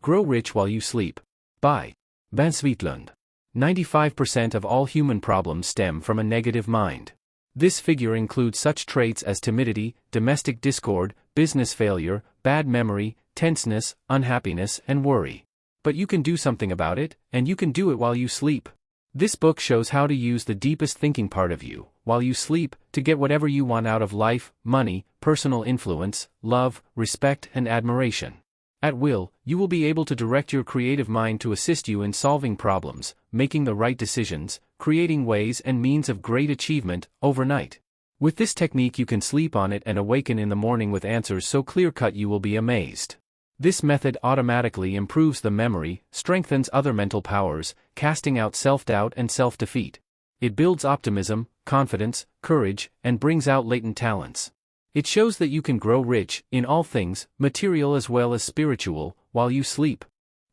Grow Rich While You Sleep. By Sweetland. 95% of all human problems stem from a negative mind. This figure includes such traits as timidity, domestic discord, business failure, bad memory, tenseness, unhappiness, and worry. But you can do something about it, and you can do it while you sleep. This book shows how to use the deepest thinking part of you, while you sleep, to get whatever you want out of life: money, personal influence, love, respect, and admiration. At will, you will be able to direct your creative mind to assist you in solving problems, making the right decisions, creating ways and means of great achievement, overnight. With this technique you can sleep on it and awaken in the morning with answers so clear-cut you will be amazed. This method automatically improves the memory, strengthens other mental powers, casting out self-doubt and self-defeat. It builds optimism, confidence, courage, and brings out latent talents. It shows that you can grow rich, in all things, material as well as spiritual, while you sleep.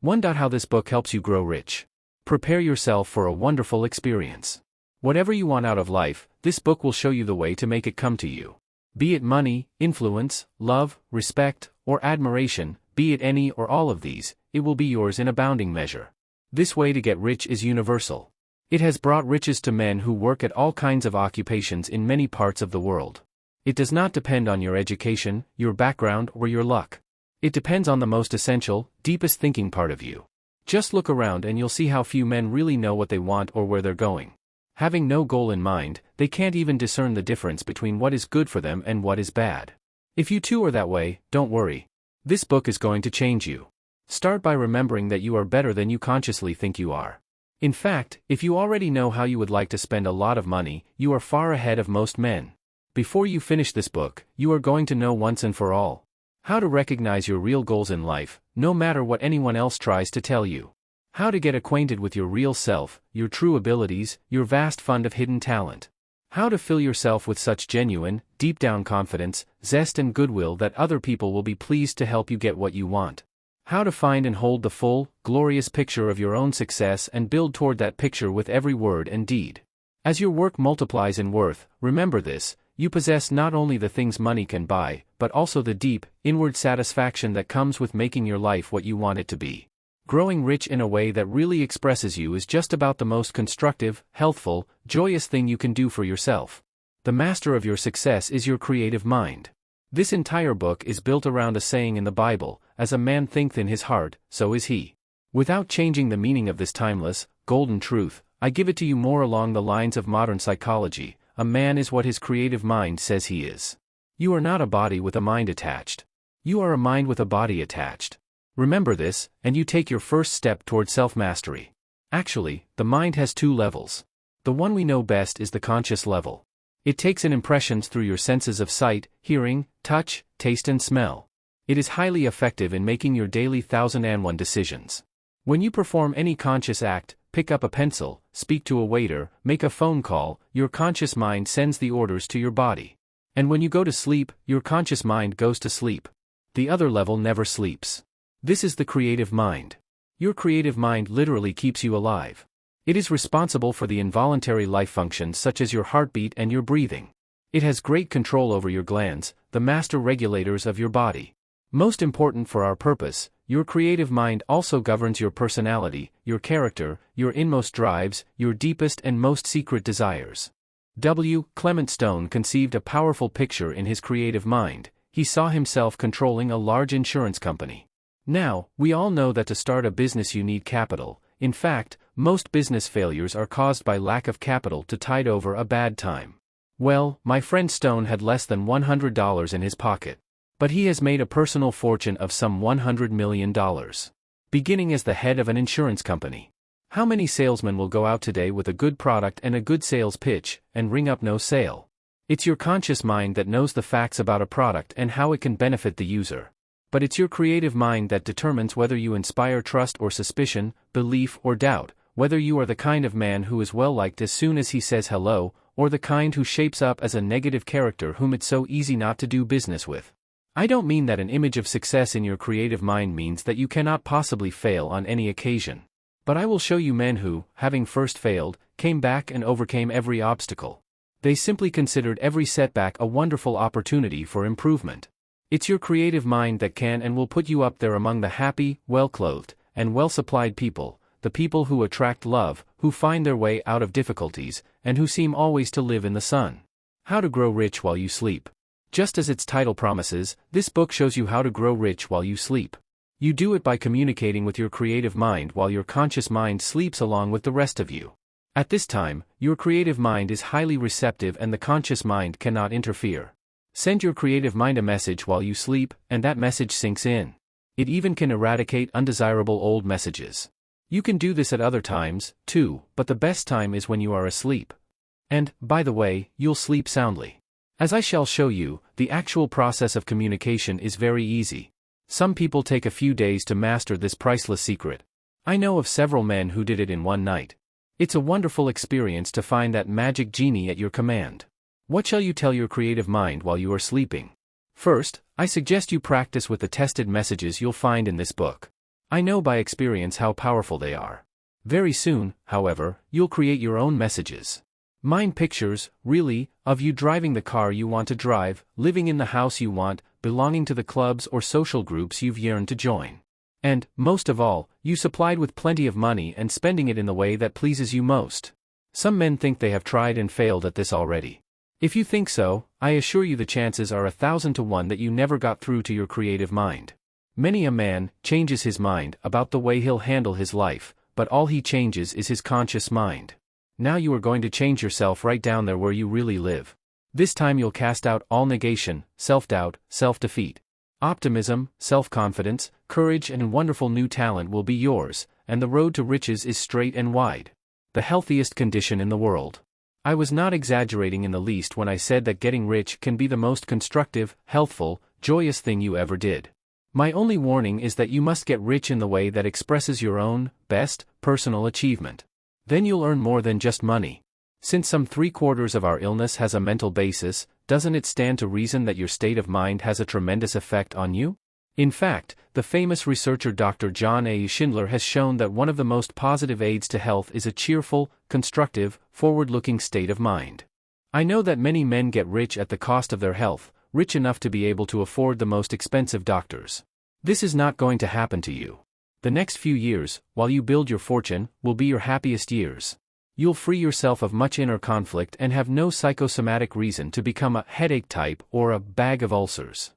1. How this book helps you grow rich. Prepare yourself for a wonderful experience. Whatever you want out of life, this book will show you the way to make it come to you. Be it money, influence, love, respect, or admiration, be it any or all of these, it will be yours in abounding measure. This way to get rich is universal. It has brought riches to men who work at all kinds of occupations in many parts of the world. It does not depend on your education, your background, or your luck. It depends on the most essential, deepest thinking part of you. Just look around and you'll see how few men really know what they want or where they're going. Having no goal in mind, they can't even discern the difference between what is good for them and what is bad. If you too are that way, don't worry. This book is going to change you. Start by remembering that you are better than you consciously think you are. In fact, if you already know how you would like to spend a lot of money, you are far ahead of most men. Before you finish this book, you are going to know once and for all how to recognize your real goals in life, no matter what anyone else tries to tell you. How to get acquainted with your real self, your true abilities, your vast fund of hidden talent. How to fill yourself with such genuine, deep-down confidence, zest and goodwill that other people will be pleased to help you get what you want. How to find and hold the full, glorious picture of your own success and build toward that picture with every word and deed. As your work multiplies in worth, remember this: you possess not only the things money can buy, but also the deep, inward satisfaction that comes with making your life what you want it to be. Growing rich in a way that really expresses you is just about the most constructive, healthful, joyous thing you can do for yourself. The master of your success is your creative mind. This entire book is built around a saying in the Bible: as a man thinketh in his heart, so is he. Without changing the meaning of this timeless, golden truth, I give it to you more along the lines of modern psychology: a man is what his creative mind says he is. You are not a body with a mind attached. You are a mind with a body attached. Remember this, and you take your first step toward self-mastery. Actually, the mind has two levels. The one we know best is the conscious level. It takes in impressions through your senses of sight, hearing, touch, taste and smell. It is highly effective in making your daily 1001 decisions. When you perform any conscious act, pick up a pencil, speak to a waiter, make a phone call, your conscious mind sends the orders to your body. And when you go to sleep, your conscious mind goes to sleep. The other level never sleeps. This is the creative mind. Your creative mind literally keeps you alive. It is responsible for the involuntary life functions such as your heartbeat and your breathing. It has great control over your glands, the master regulators of your body. Most important for our purpose, your creative mind also governs your personality, your character, your inmost drives, your deepest and most secret desires. Clement Stone conceived a powerful picture in his creative mind. He saw himself controlling a large insurance company. Now, we all know that to start a business you need capital. In fact, most business failures are caused by lack of capital to tide over a bad time. Well, my friend Stone had less than $100 in his pocket. But he has made a personal fortune of some $100 million. Beginning as the head of an insurance company. How many salesmen will go out today with a good product and a good sales pitch, and ring up no sale? It's your conscious mind that knows the facts about a product and how it can benefit the user. But it's your creative mind that determines whether you inspire trust or suspicion, belief or doubt, whether you are the kind of man who is well liked as soon as he says hello, or the kind who shapes up as a negative character whom it's so easy not to do business with. I don't mean that an image of success in your creative mind means that you cannot possibly fail on any occasion. But I will show you men who, having first failed, came back and overcame every obstacle. They simply considered every setback a wonderful opportunity for improvement. It's your creative mind that can and will put you up there among the happy, well-clothed, and well-supplied people, the people who attract love, who find their way out of difficulties, and who seem always to live in the sun. How to grow rich while you sleep. Just as its title promises, this book shows you how to grow rich while you sleep. You do it by communicating with your creative mind while your conscious mind sleeps along with the rest of you. At this time, your creative mind is highly receptive and the conscious mind cannot interfere. Send your creative mind a message while you sleep, and that message sinks in. It even can eradicate undesirable old messages. You can do this at other times, too, but the best time is when you are asleep. And, by the way, you'll sleep soundly. As I shall show you, the actual process of communication is very easy. Some people take a few days to master this priceless secret. I know of several men who did it in one night. It's a wonderful experience to find that magic genie at your command. What shall you tell your creative mind while you are sleeping? First, I suggest you practice with the tested messages you'll find in this book. I know by experience how powerful they are. Very soon, however, you'll create your own messages. Mind pictures, really, of you driving the car you want to drive, living in the house you want, belonging to the clubs or social groups you've yearned to join. And, most of all, you supplied with plenty of money and spending it in the way that pleases you most. Some men think they have tried and failed at this already. If you think so, I assure you the chances are 1,000 to 1 that you never got through to your creative mind. Many a man changes his mind about the way he'll handle his life, but all he changes is his conscious mind. Now you are going to change yourself right down there where you really live. This time you'll cast out all negation, self-doubt, self-defeat. Optimism, self-confidence, courage and wonderful new talent will be yours, and the road to riches is straight and wide. The healthiest condition in the world. I was not exaggerating in the least when I said that getting rich can be the most constructive, healthful, joyous thing you ever did. My only warning is that you must get rich in the way that expresses your own, best, personal achievement. Then you'll earn more than just money. Since some 3/4 of our illness has a mental basis, doesn't it stand to reason that your state of mind has a tremendous effect on you? In fact, the famous researcher Dr. John A. Schindler has shown that one of the most positive aids to health is a cheerful, constructive, forward-looking state of mind. I know that many men get rich at the cost of their health, rich enough to be able to afford the most expensive doctors. This is not going to happen to you. The next few years, while you build your fortune, will be your happiest years. You'll free yourself of much inner conflict and have no psychosomatic reason to become a headache type or a bag of ulcers.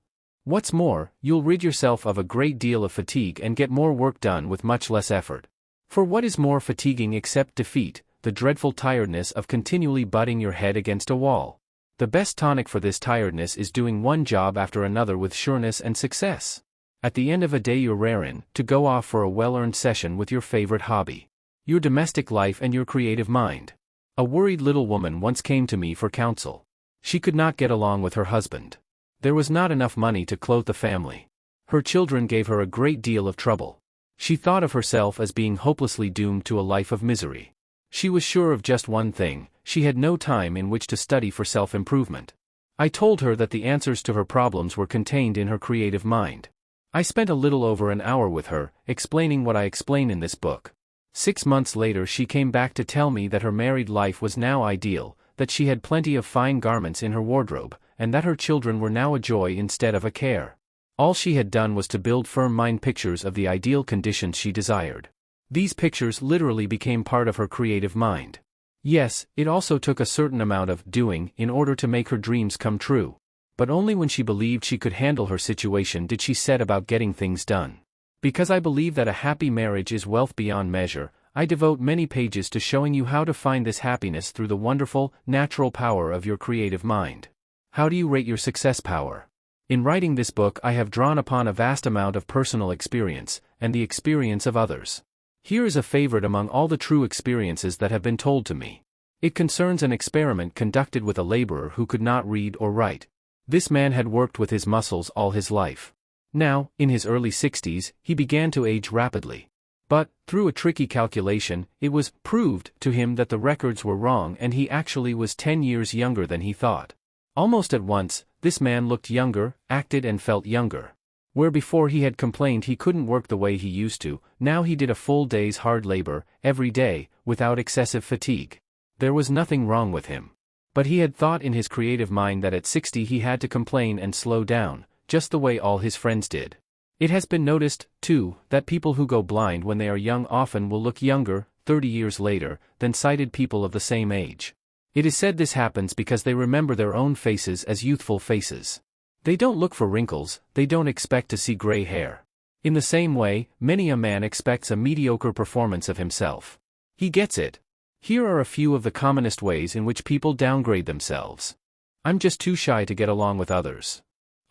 What's more, you'll rid yourself of a great deal of fatigue and get more work done with much less effort. For what is more fatiguing except defeat, the dreadful tiredness of continually butting your head against a wall? The best tonic for this tiredness is doing one job after another with sureness and success. At the end of a day you're raring to go off for a well-earned session with your favorite hobby. Your domestic life and your creative mind. A worried little woman once came to me for counsel. She could not get along with her husband. There was not enough money to clothe the family. Her children gave her a great deal of trouble. She thought of herself as being hopelessly doomed to a life of misery. She was sure of just one thing: she had no time in which to study for self-improvement. I told her that the answers to her problems were contained in her creative mind. I spent a little over an hour with her, explaining what I explain in this book. 6 months later she came back to tell me that her married life was now ideal, that she had plenty of fine garments in her wardrobe, and that her children were now a joy instead of a care. All she had done was to build firm mind pictures of the ideal conditions she desired. These pictures literally became part of her creative mind. Yes, it also took a certain amount of doing in order to make her dreams come true. But only when she believed she could handle her situation did she set about getting things done. Because I believe that a happy marriage is wealth beyond measure, I devote many pages to showing you how to find this happiness through the wonderful, natural power of your creative mind. How do you rate your success power? In writing this book I have drawn upon a vast amount of personal experience, and the experience of others. Here is a favorite among all the true experiences that have been told to me. It concerns an experiment conducted with a laborer who could not read or write. This man had worked with his muscles all his life. Now, in his early 60s, he began to age rapidly. But, through a tricky calculation, it was proved to him that the records were wrong and he actually was 10 years younger than he thought. Almost at once, this man looked younger, acted and felt younger. Where before he had complained he couldn't work the way he used to, now he did a full day's hard labor, every day, without excessive fatigue. There was nothing wrong with him. But he had thought in his creative mind that at 60 he had to complain and slow down, just the way all his friends did. It has been noticed, too, that people who go blind when they are young often will look younger, 30 years later, than sighted people of the same age. It is said this happens because they remember their own faces as youthful faces. They don't look for wrinkles, they don't expect to see gray hair. In the same way, many a man expects a mediocre performance of himself. He gets it. Here are a few of the commonest ways in which people downgrade themselves. I'm just too shy to get along with others.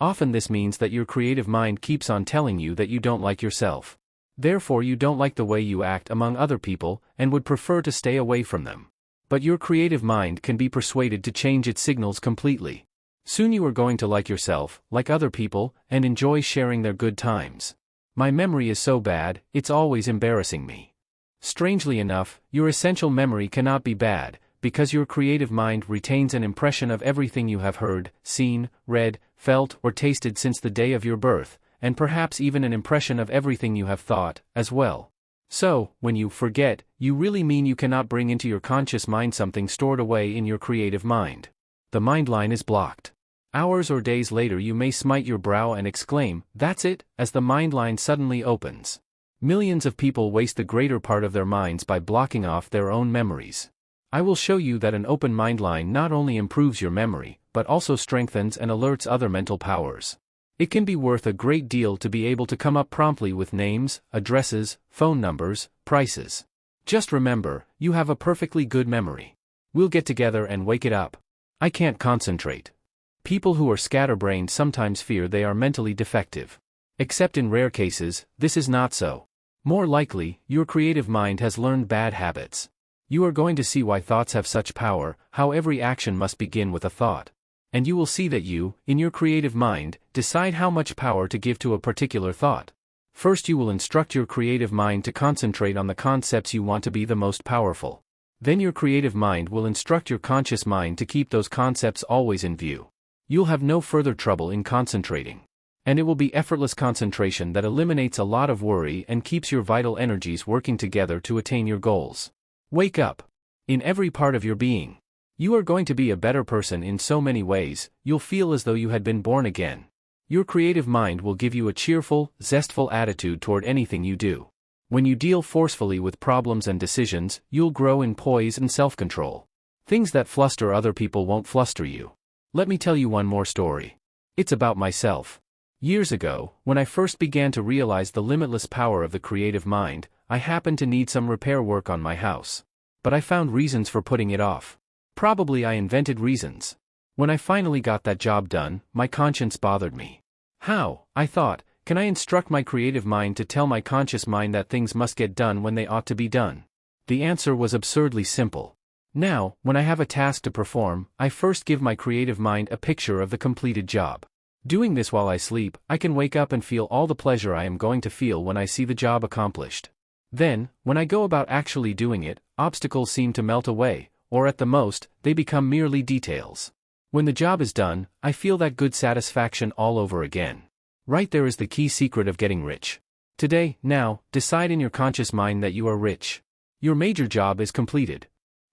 Often this means that your creative mind keeps on telling you that you don't like yourself. Therefore you don't like the way you act among other people, and would prefer to stay away from them. But your creative mind can be persuaded to change its signals completely. Soon you are going to like yourself, like other people, and enjoy sharing their good times. My memory is so bad, it's always embarrassing me. Strangely enough, your essential memory cannot be bad, because your creative mind retains an impression of everything you have heard, seen, read, felt, or tasted since the day of your birth, and perhaps even an impression of everything you have thought, as well. So, when you forget, you really mean you cannot bring into your conscious mind something stored away in your creative mind. The mind line is blocked. Hours or days later you may smite your brow and exclaim, "That's it," as the mind line suddenly opens. Millions of people waste the greater part of their minds by blocking off their own memories. I will show you that an open mind line not only improves your memory, but also strengthens and alerts other mental powers. It can be worth a great deal to be able to come up promptly with names, addresses, phone numbers, prices. Just remember, you have a perfectly good memory. We'll get together and wake it up. I can't concentrate. People who are scatterbrained sometimes fear they are mentally defective. Except in rare cases, this is not so. More likely, your creative mind has learned bad habits. You are going to see why thoughts have such power, how every action must begin with a thought. And you will see that you, in your creative mind, decide how much power to give to a particular thought. First you will instruct your creative mind to concentrate on the concepts you want to be the most powerful. Then your creative mind will instruct your conscious mind to keep those concepts always in view. You'll have no further trouble in concentrating. And it will be effortless concentration that eliminates a lot of worry and keeps your vital energies working together to attain your goals. Wake up. In every part of your being. You are going to be a better person in so many ways, you'll feel as though you had been born again. Your creative mind will give you a cheerful, zestful attitude toward anything you do. When you deal forcefully with problems and decisions, you'll grow in poise and self-control. Things that fluster other people won't fluster you. Let me tell you one more story. It's about myself. Years ago, when I first began to realize the limitless power of the creative mind, I happened to need some repair work on my house. But I found reasons for putting it off. Probably I invented reasons. When I finally got that job done, my conscience bothered me. How, I thought, can I instruct my creative mind to tell my conscious mind that things must get done when they ought to be done? The answer was absurdly simple. Now, when I have a task to perform, I first give my creative mind a picture of the completed job. Doing this while I sleep, I can wake up and feel all the pleasure I am going to feel when I see the job accomplished. Then, when I go about actually doing it, obstacles seem to melt away, or at the most, they become merely details. When the job is done, I feel that good satisfaction all over again. Right there is the key secret of getting rich. Today, now, decide in your conscious mind that you are rich. Your major job is completed.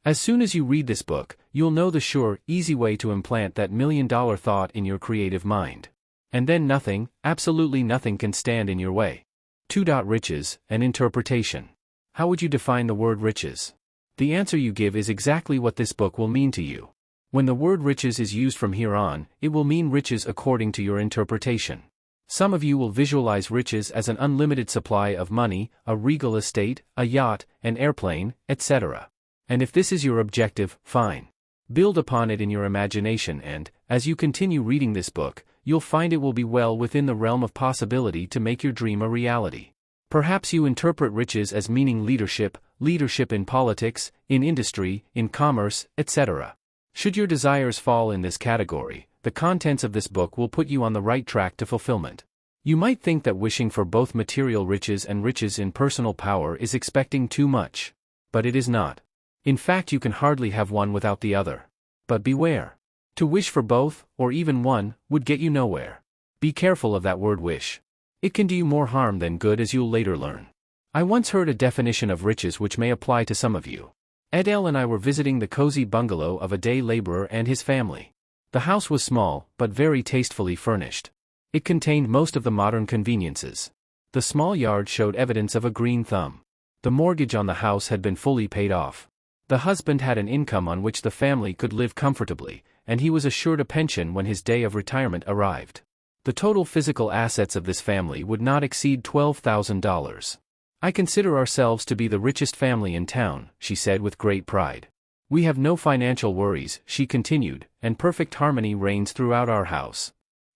As soon as you read this book, you'll know the sure, easy way to implant that million-dollar thought in your creative mind. And then nothing, absolutely nothing can stand in your way. 2. Riches, an interpretation. How would you define the word riches? The answer you give is exactly what this book will mean to you. When the word riches is used from here on, it will mean riches according to your interpretation. Some of you will visualize riches as an unlimited supply of money, a regal estate, a yacht, an airplane, etc. And if this is your objective, fine. Build upon it in your imagination and, as you continue reading this book, you'll find it will be well within the realm of possibility to make your dream a reality. Perhaps you interpret riches as meaning leadership, leadership in politics, in industry, in commerce, etc. Should your desires fall in this category, the contents of this book will put you on the right track to fulfillment. You might think that wishing for both material riches and riches in personal power is expecting too much. But it is not. In fact, you can hardly have one without the other. But beware. To wish for both, or even one, would get you nowhere. Be careful of that word wish. It can do you more harm than good, as you'll later learn. I once heard a definition of riches which may apply to some of you. Adele and I were visiting the cozy bungalow of a day laborer and his family. The house was small, but very tastefully furnished. It contained most of the modern conveniences. The small yard showed evidence of a green thumb. The mortgage on the house had been fully paid off. The husband had an income on which the family could live comfortably, and he was assured a pension when his day of retirement arrived. The total physical assets of this family would not exceed $12,000. "I consider ourselves to be the richest family in town," she said with great pride. "We have no financial worries," she continued, "and perfect harmony reigns throughout our house.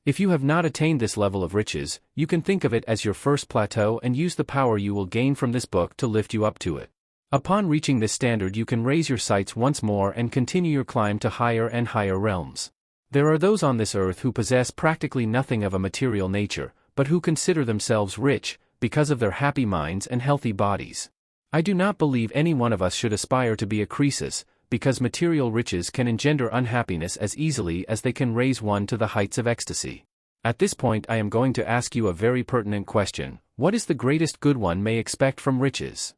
If you have not attained this level of riches, you can think of it as your first plateau and use the power you will gain from this book to lift you up to it. Upon reaching this standard you can raise your sights once more and continue your climb to higher and higher realms. There are those on this earth who possess practically nothing of a material nature, but who consider themselves rich, because of their happy minds and healthy bodies. I do not believe any one of us should aspire to be a Croesus, because material riches can engender unhappiness as easily as they can raise one to the heights of ecstasy. At this point I am going to ask you a very pertinent question: what is the greatest good one may expect from riches?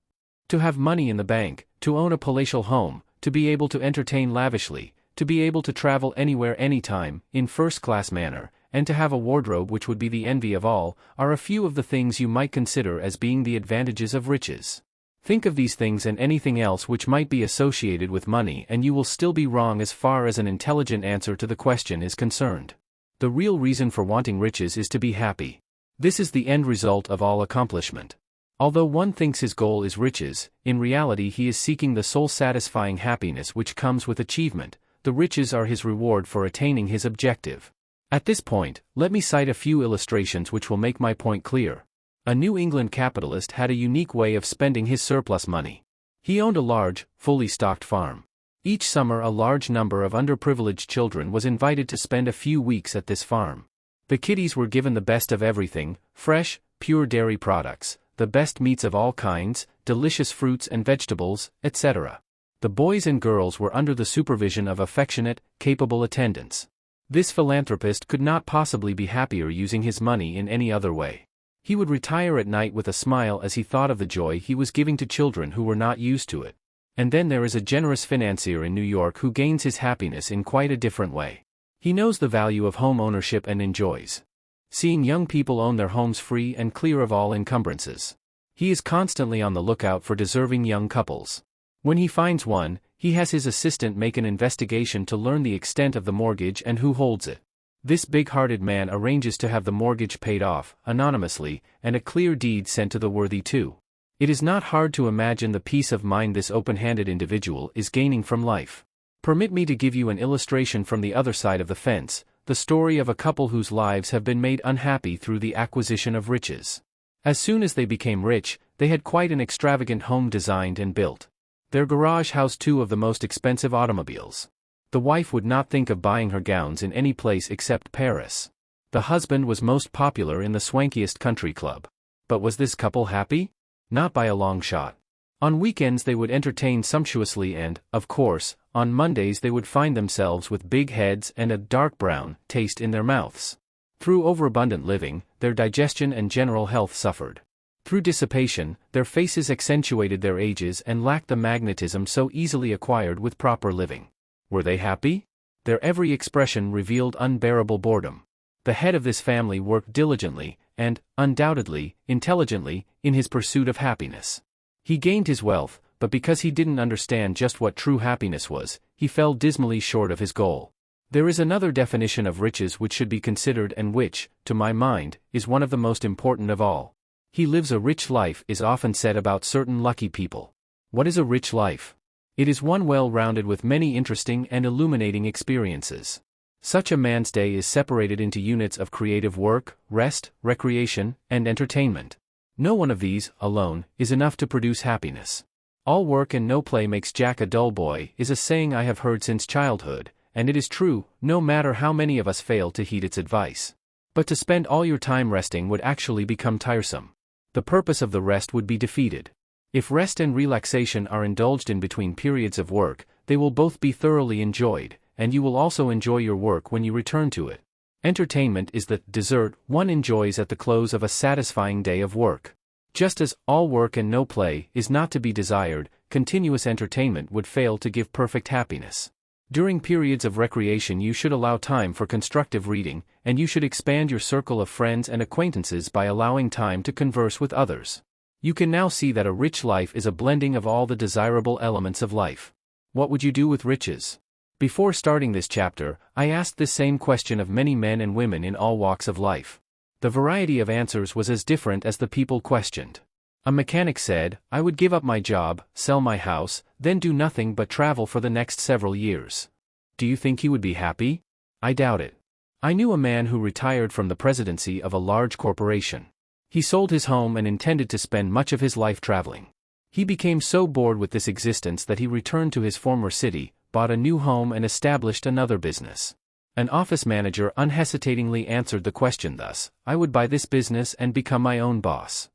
To have money in the bank, to own a palatial home, to be able to entertain lavishly, to be able to travel anywhere anytime, in first-class manner, and to have a wardrobe which would be the envy of all, are a few of the things you might consider as being the advantages of riches. Think of these things and anything else which might be associated with money and you will still be wrong as far as an intelligent answer to the question is concerned. The real reason for wanting riches is to be happy. This is the end result of all accomplishment. Although one thinks his goal is riches, in reality he is seeking the soul-satisfying happiness which comes with achievement. The riches are his reward for attaining his objective. At this point, let me cite a few illustrations which will make my point clear. A New England capitalist had a unique way of spending his surplus money. He owned a large, fully stocked farm. Each summer a large number of underprivileged children was invited to spend a few weeks at this farm. The kiddies were given the best of everything: fresh, pure dairy products, the best meats of all kinds, delicious fruits and vegetables, etc. The boys and girls were under the supervision of affectionate, capable attendants. This philanthropist could not possibly be happier using his money in any other way. He would retire at night with a smile as he thought of the joy he was giving to children who were not used to it. And then there is a generous financier in New York who gains his happiness in quite a different way. He knows the value of home ownership and enjoys seeing young people own their homes free and clear of all encumbrances. He is constantly on the lookout for deserving young couples. When he finds one, he has his assistant make an investigation to learn the extent of the mortgage and who holds it. This big-hearted man arranges to have the mortgage paid off, anonymously, and a clear deed sent to the worthy too. It is not hard to imagine the peace of mind this open-handed individual is gaining from life. Permit me to give you an illustration from the other side of the fence, the story of a couple whose lives have been made unhappy through the acquisition of riches. As soon as they became rich, they had quite an extravagant home designed and built. Their garage housed two of the most expensive automobiles. The wife would not think of buying her gowns in any place except Paris. The husband was most popular in the swankiest country club. But was this couple happy? Not by a long shot. On weekends they would entertain sumptuously and, of course, on Mondays they would find themselves with big heads and a dark brown taste in their mouths. Through overabundant living, their digestion and general health suffered. Through dissipation, their faces accentuated their ages and lacked the magnetism so easily acquired with proper living. Were they happy? Their every expression revealed unbearable boredom. The head of this family worked diligently, and, undoubtedly, intelligently, in his pursuit of happiness. He gained his wealth, but because he didn't understand just what true happiness was, he fell dismally short of his goal. There is another definition of riches which should be considered and which, to my mind, is one of the most important of all. He lives a rich life is often said about certain lucky people. What is a rich life? It is one well-rounded with many interesting and illuminating experiences. Such a man's day is separated into units of creative work, rest, recreation, and entertainment. No one of these, alone, is enough to produce happiness. All work and no play makes Jack a dull boy is a saying I have heard since childhood, and it is true, no matter how many of us fail to heed its advice. But to spend all your time resting would actually become tiresome. The purpose of the rest would be defeated. If rest and relaxation are indulged in between periods of work, they will both be thoroughly enjoyed, and you will also enjoy your work when you return to it. Entertainment is the dessert one enjoys at the close of a satisfying day of work. Just as all work and no play is not to be desired, continuous entertainment would fail to give perfect happiness. During periods of recreation you should allow time for constructive reading, and you should expand your circle of friends and acquaintances by allowing time to converse with others. You can now see that a rich life is a blending of all the desirable elements of life. What would you do with riches? Before starting this chapter, I asked this same question of many men and women in all walks of life. The variety of answers was as different as the people questioned. A mechanic said, "I would give up my job, sell my house, then do nothing but travel for the next several years." Do you think he would be happy? I doubt it. I knew a man who retired from the presidency of a large corporation. He sold his home and intended to spend much of his life traveling. He became so bored with this existence that he returned to his former city, bought a new home and established another business. An office manager unhesitatingly answered the question thus: "I would buy this business and become my own boss."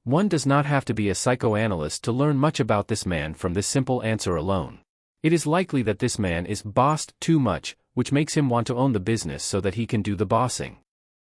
One does not have to be a psychoanalyst to learn much about this man from this simple answer alone. It is likely that this man is bossed too much, which makes him want to own the business so that he can do the bossing.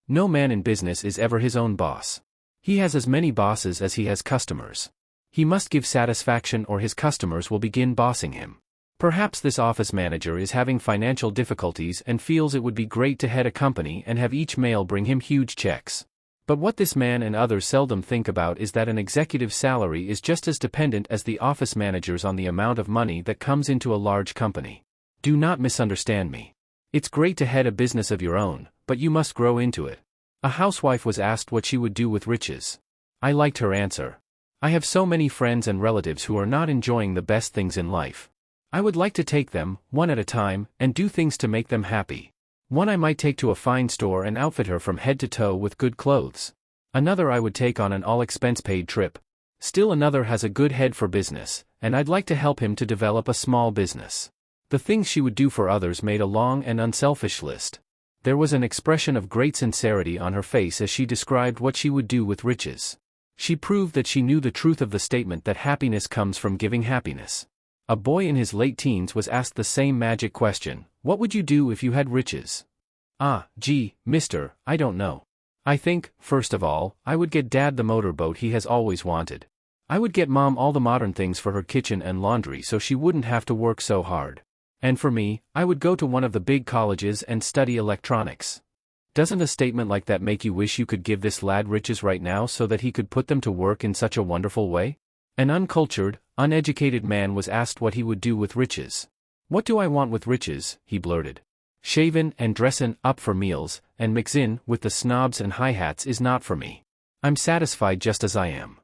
No man in business is ever his own boss. He has as many bosses as he has customers. He must give satisfaction or his customers will begin bossing him. Perhaps this office manager is having financial difficulties and feels it would be great to head a company and have each mail bring him huge checks. But what this man and others seldom think about is that an executive's salary is just as dependent as the office manager's on the amount of money that comes into a large company. Do not misunderstand me. It's great to head a business of your own, but you must grow into it. A housewife was asked what she would do with riches. I liked her answer. "I have so many friends and relatives who are not enjoying the best things in life. I would like to take them, one at a time, and do things to make them happy. One I might take to a fine store and outfit her from head to toe with good clothes. Another I would take on an all-expense-paid trip. Still another has a good head for business, and I'd like to help him to develop a small business." The things she would do for others made a long and unselfish list. There was an expression of great sincerity on her face as she described what she would do with riches. She proved that she knew the truth of the statement that happiness comes from giving happiness. A boy in his late teens was asked the same magic question: "What would you do if you had riches?" Gee, mister, I don't know. I think, first of all, I would get Dad the motorboat he has always wanted. I would get Mom all the modern things for her kitchen and laundry so she wouldn't have to work so hard. And for me, I would go to one of the big colleges and study electronics. Doesn't a statement like that make you wish you could give this lad riches right now so that he could put them to work in such a wonderful way? An uncultured, uneducated man was asked what he would do with riches. "What do I want with riches?" he blurted. "Shavin' and dressin' up for meals, and mixin' with the snobs and high-hats is not for me. I'm satisfied just as I am."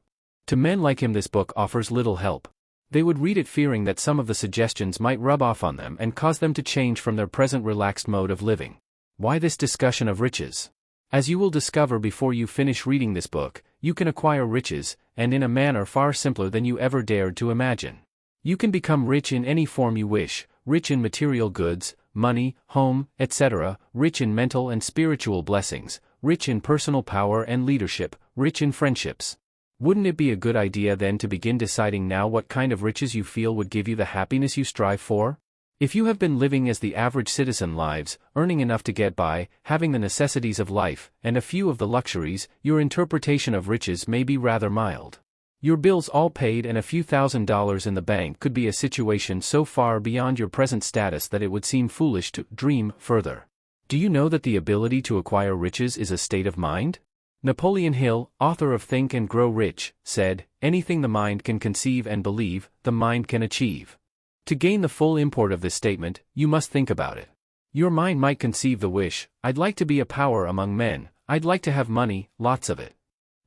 To men like him this book offers little help. They would read it fearing that some of the suggestions might rub off on them and cause them to change from their present relaxed mode of living. Why this discussion of riches? As you will discover before you finish reading this book, you can acquire riches, and in a manner far simpler than you ever dared to imagine. You can become rich in any form you wish, rich in material goods, money, home, etc., rich in mental and spiritual blessings, rich in personal power and leadership, rich in friendships. Wouldn't it be a good idea then to begin deciding now what kind of riches you feel would give you the happiness you strive for? If you have been living as the average citizen lives, earning enough to get by, having the necessities of life, and a few of the luxuries, your interpretation of riches may be rather mild. Your bills all paid and a few $1,000s in the bank could be a situation so far beyond your present status that it would seem foolish to dream further. Do you know that the ability to acquire riches is a state of mind? Napoleon Hill, author of Think and Grow Rich, said, "Anything the mind can conceive and believe, the mind can achieve." To gain the full import of this statement, you must think about it. Your mind might conceive the wish, "I'd like to be a power among men, I'd like to have money, lots of it."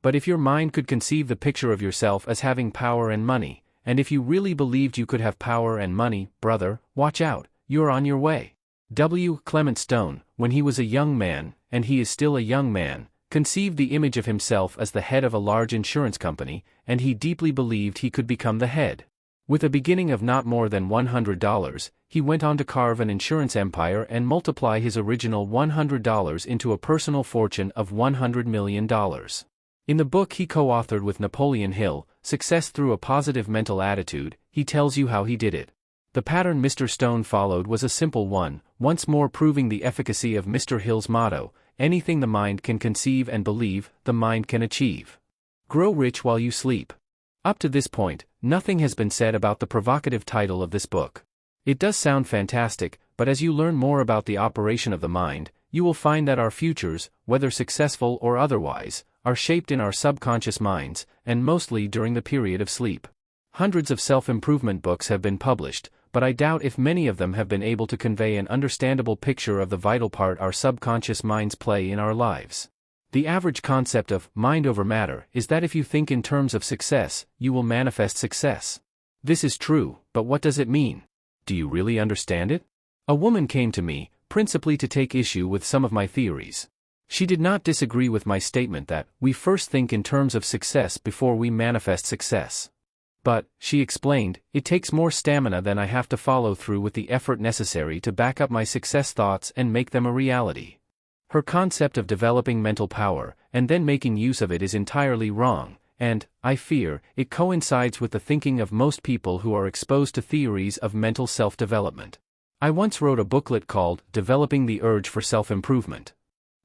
But if your mind could conceive the picture of yourself as having power and money, and if you really believed you could have power and money, brother, watch out, you're on your way. W. Clement Stone, when he was a young man, and he is still a young man, conceived the image of himself as the head of a large insurance company, and he deeply believed he could become the head. With a beginning of not more than $100, he went on to carve an insurance empire and multiply his original $100 into a personal fortune of $100 million. In the book he co-authored with Napoleon Hill, Success Through a Positive Mental Attitude, he tells you how he did it. The pattern Mr. Stone followed was a simple one, once more proving the efficacy of Mr. Hill's motto: anything the mind can conceive and believe, the mind can achieve. Grow rich while you sleep. Up to this point, nothing has been said about the provocative title of this book. It does sound fantastic, but as you learn more about the operation of the mind, you will find that our futures, whether successful or otherwise, are shaped in our subconscious minds, and mostly during the period of sleep. Hundreds of self-improvement books have been published, but I doubt if many of them have been able to convey an understandable picture of the vital part our subconscious minds play in our lives. The average concept of mind over matter is that if you think in terms of success, you will manifest success. This is true, but what does it mean? Do you really understand it? A woman came to me, principally to take issue with some of my theories. She did not disagree with my statement that we first think in terms of success before we manifest success. But, she explained, it takes more stamina than I have to follow through with the effort necessary to back up my success thoughts and make them a reality. Her concept of developing mental power, and then making use of it is entirely wrong, and, I fear, it coincides with the thinking of most people who are exposed to theories of mental self-development. I once wrote a booklet called Developing the Urge for Self-Improvement.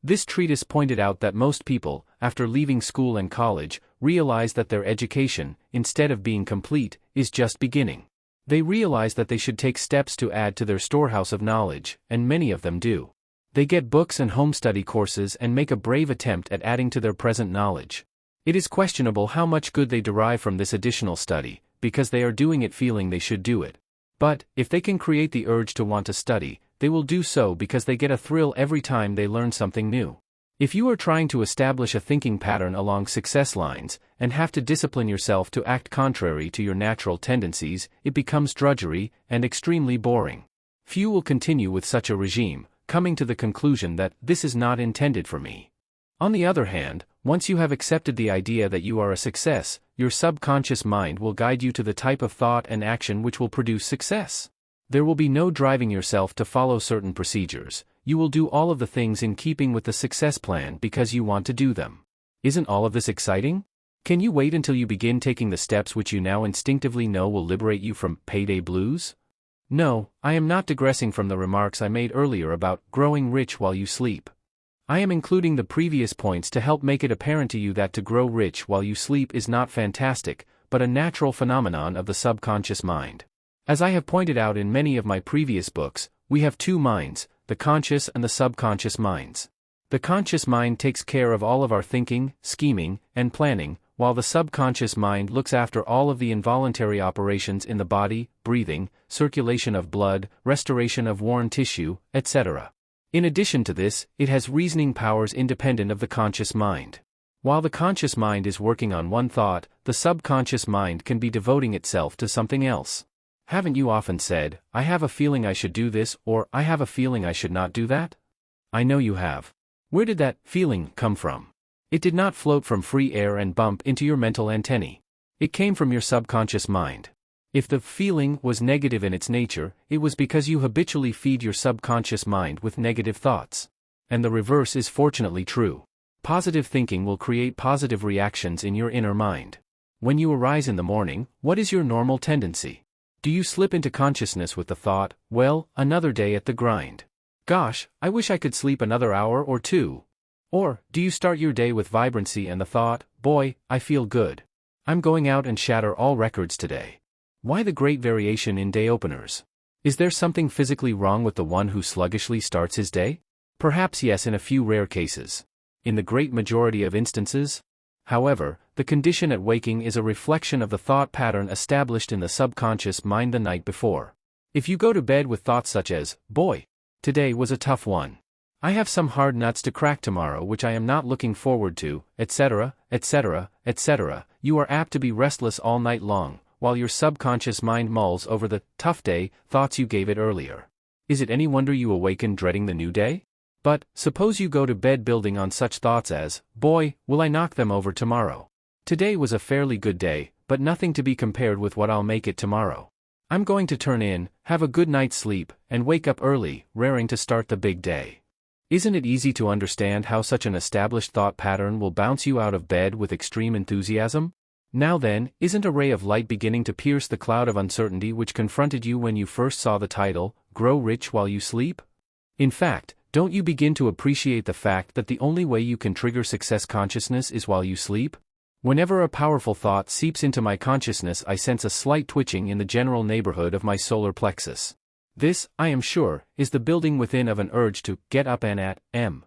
This treatise pointed out that most people, after leaving school and college, realize that their education, instead of being complete, is just beginning. They realize that they should take steps to add to their storehouse of knowledge, and many of them do. They get books and home study courses and make a brave attempt at adding to their present knowledge. It is questionable how much good they derive from this additional study, because they are doing it feeling they should do it. But, if they can create the urge to want to study, they will do so because they get a thrill every time they learn something new. If you are trying to establish a thinking pattern along success lines, and have to discipline yourself to act contrary to your natural tendencies, it becomes drudgery, and extremely boring. Few will continue with such a regime, coming to the conclusion that this is not intended for me. On the other hand, once you have accepted the idea that you are a success, your subconscious mind will guide you to the type of thought and action which will produce success. There will be no driving yourself to follow certain procedures. You will do all of the things in keeping with the success plan because you want to do them. Isn't all of this exciting? Can you wait until you begin taking the steps which you now instinctively know will liberate you from payday blues? No, I am not digressing from the remarks I made earlier about growing rich while you sleep. I am including the previous points to help make it apparent to you that to grow rich while you sleep is not fantastic, but a natural phenomenon of the subconscious mind. As I have pointed out in many of my previous books, we have two minds, the conscious and the subconscious minds. The conscious mind takes care of all of our thinking, scheming, and planning, while the subconscious mind looks after all of the involuntary operations in the body, breathing, circulation of blood, restoration of worn tissue, etc. In addition to this, it has reasoning powers independent of the conscious mind. While the conscious mind is working on one thought, the subconscious mind can be devoting itself to something else. Haven't you often said, I have a feeling I should do this, or I have a feeling I should not do that? I know you have. Where did that feeling come from? It did not float from free air and bump into your mental antennae. It came from your subconscious mind. If the feeling was negative in its nature, it was because you habitually feed your subconscious mind with negative thoughts. And the reverse is fortunately true. Positive thinking will create positive reactions in your inner mind. When you arise in the morning, what is your normal tendency? Do you slip into consciousness with the thought, well, another day at the grind. Gosh, I wish I could sleep another hour or two. Or, do you start your day with vibrancy and the thought, boy, I feel good. I'm going out and shatter all records today. Why the great variation in day openers? Is there something physically wrong with the one who sluggishly starts his day? Perhaps yes, in a few rare cases. In the great majority of instances? However, the condition at waking is a reflection of the thought pattern established in the subconscious mind the night before. If you go to bed with thoughts such as, boy, today was a tough one. I have some hard nuts to crack tomorrow which I am not looking forward to, etc., etc., etc., you are apt to be restless all night long, while your subconscious mind mulls over the tough day thoughts you gave it earlier. Is it any wonder you awaken dreading the new day? But, suppose you go to bed building on such thoughts as, boy, will I knock them over tomorrow. Today was a fairly good day, but nothing to be compared with what I'll make it tomorrow. I'm going to turn in, have a good night's sleep, and wake up early, raring to start the big day. Isn't it easy to understand how such an established thought pattern will bounce you out of bed with extreme enthusiasm? Now then, isn't a ray of light beginning to pierce the cloud of uncertainty which confronted you when you first saw the title, Grow Rich While You Sleep? In fact, don't you begin to appreciate the fact that the only way you can trigger success consciousness is while you sleep? Whenever a powerful thought seeps into my consciousness, I sense a slight twitching in the general neighborhood of my solar plexus. This, I am sure, is the building within of an urge to get up and at m.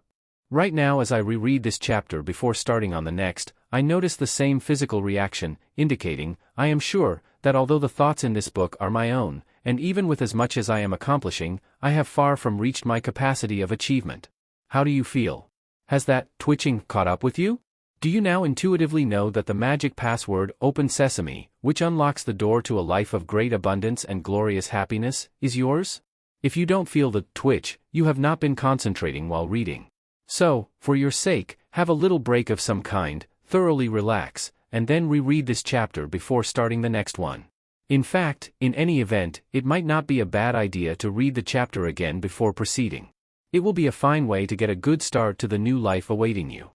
Right now, as I reread this chapter before starting on the next, I notice the same physical reaction, indicating, I am sure, that although the thoughts in this book are my own, and even with as much as I am accomplishing, I have far from reached my capacity of achievement. How do you feel? Has that twitching caught up with you? Do you now intuitively know that the magic password, Open Sesame, which unlocks the door to a life of great abundance and glorious happiness, is yours? If you don't feel the twitch, you have not been concentrating while reading. So, for your sake, have a little break of some kind, thoroughly relax, and then reread this chapter before starting the next one. In fact, in any event, it might not be a bad idea to read the chapter again before proceeding. It will be a fine way to get a good start to the new life awaiting you.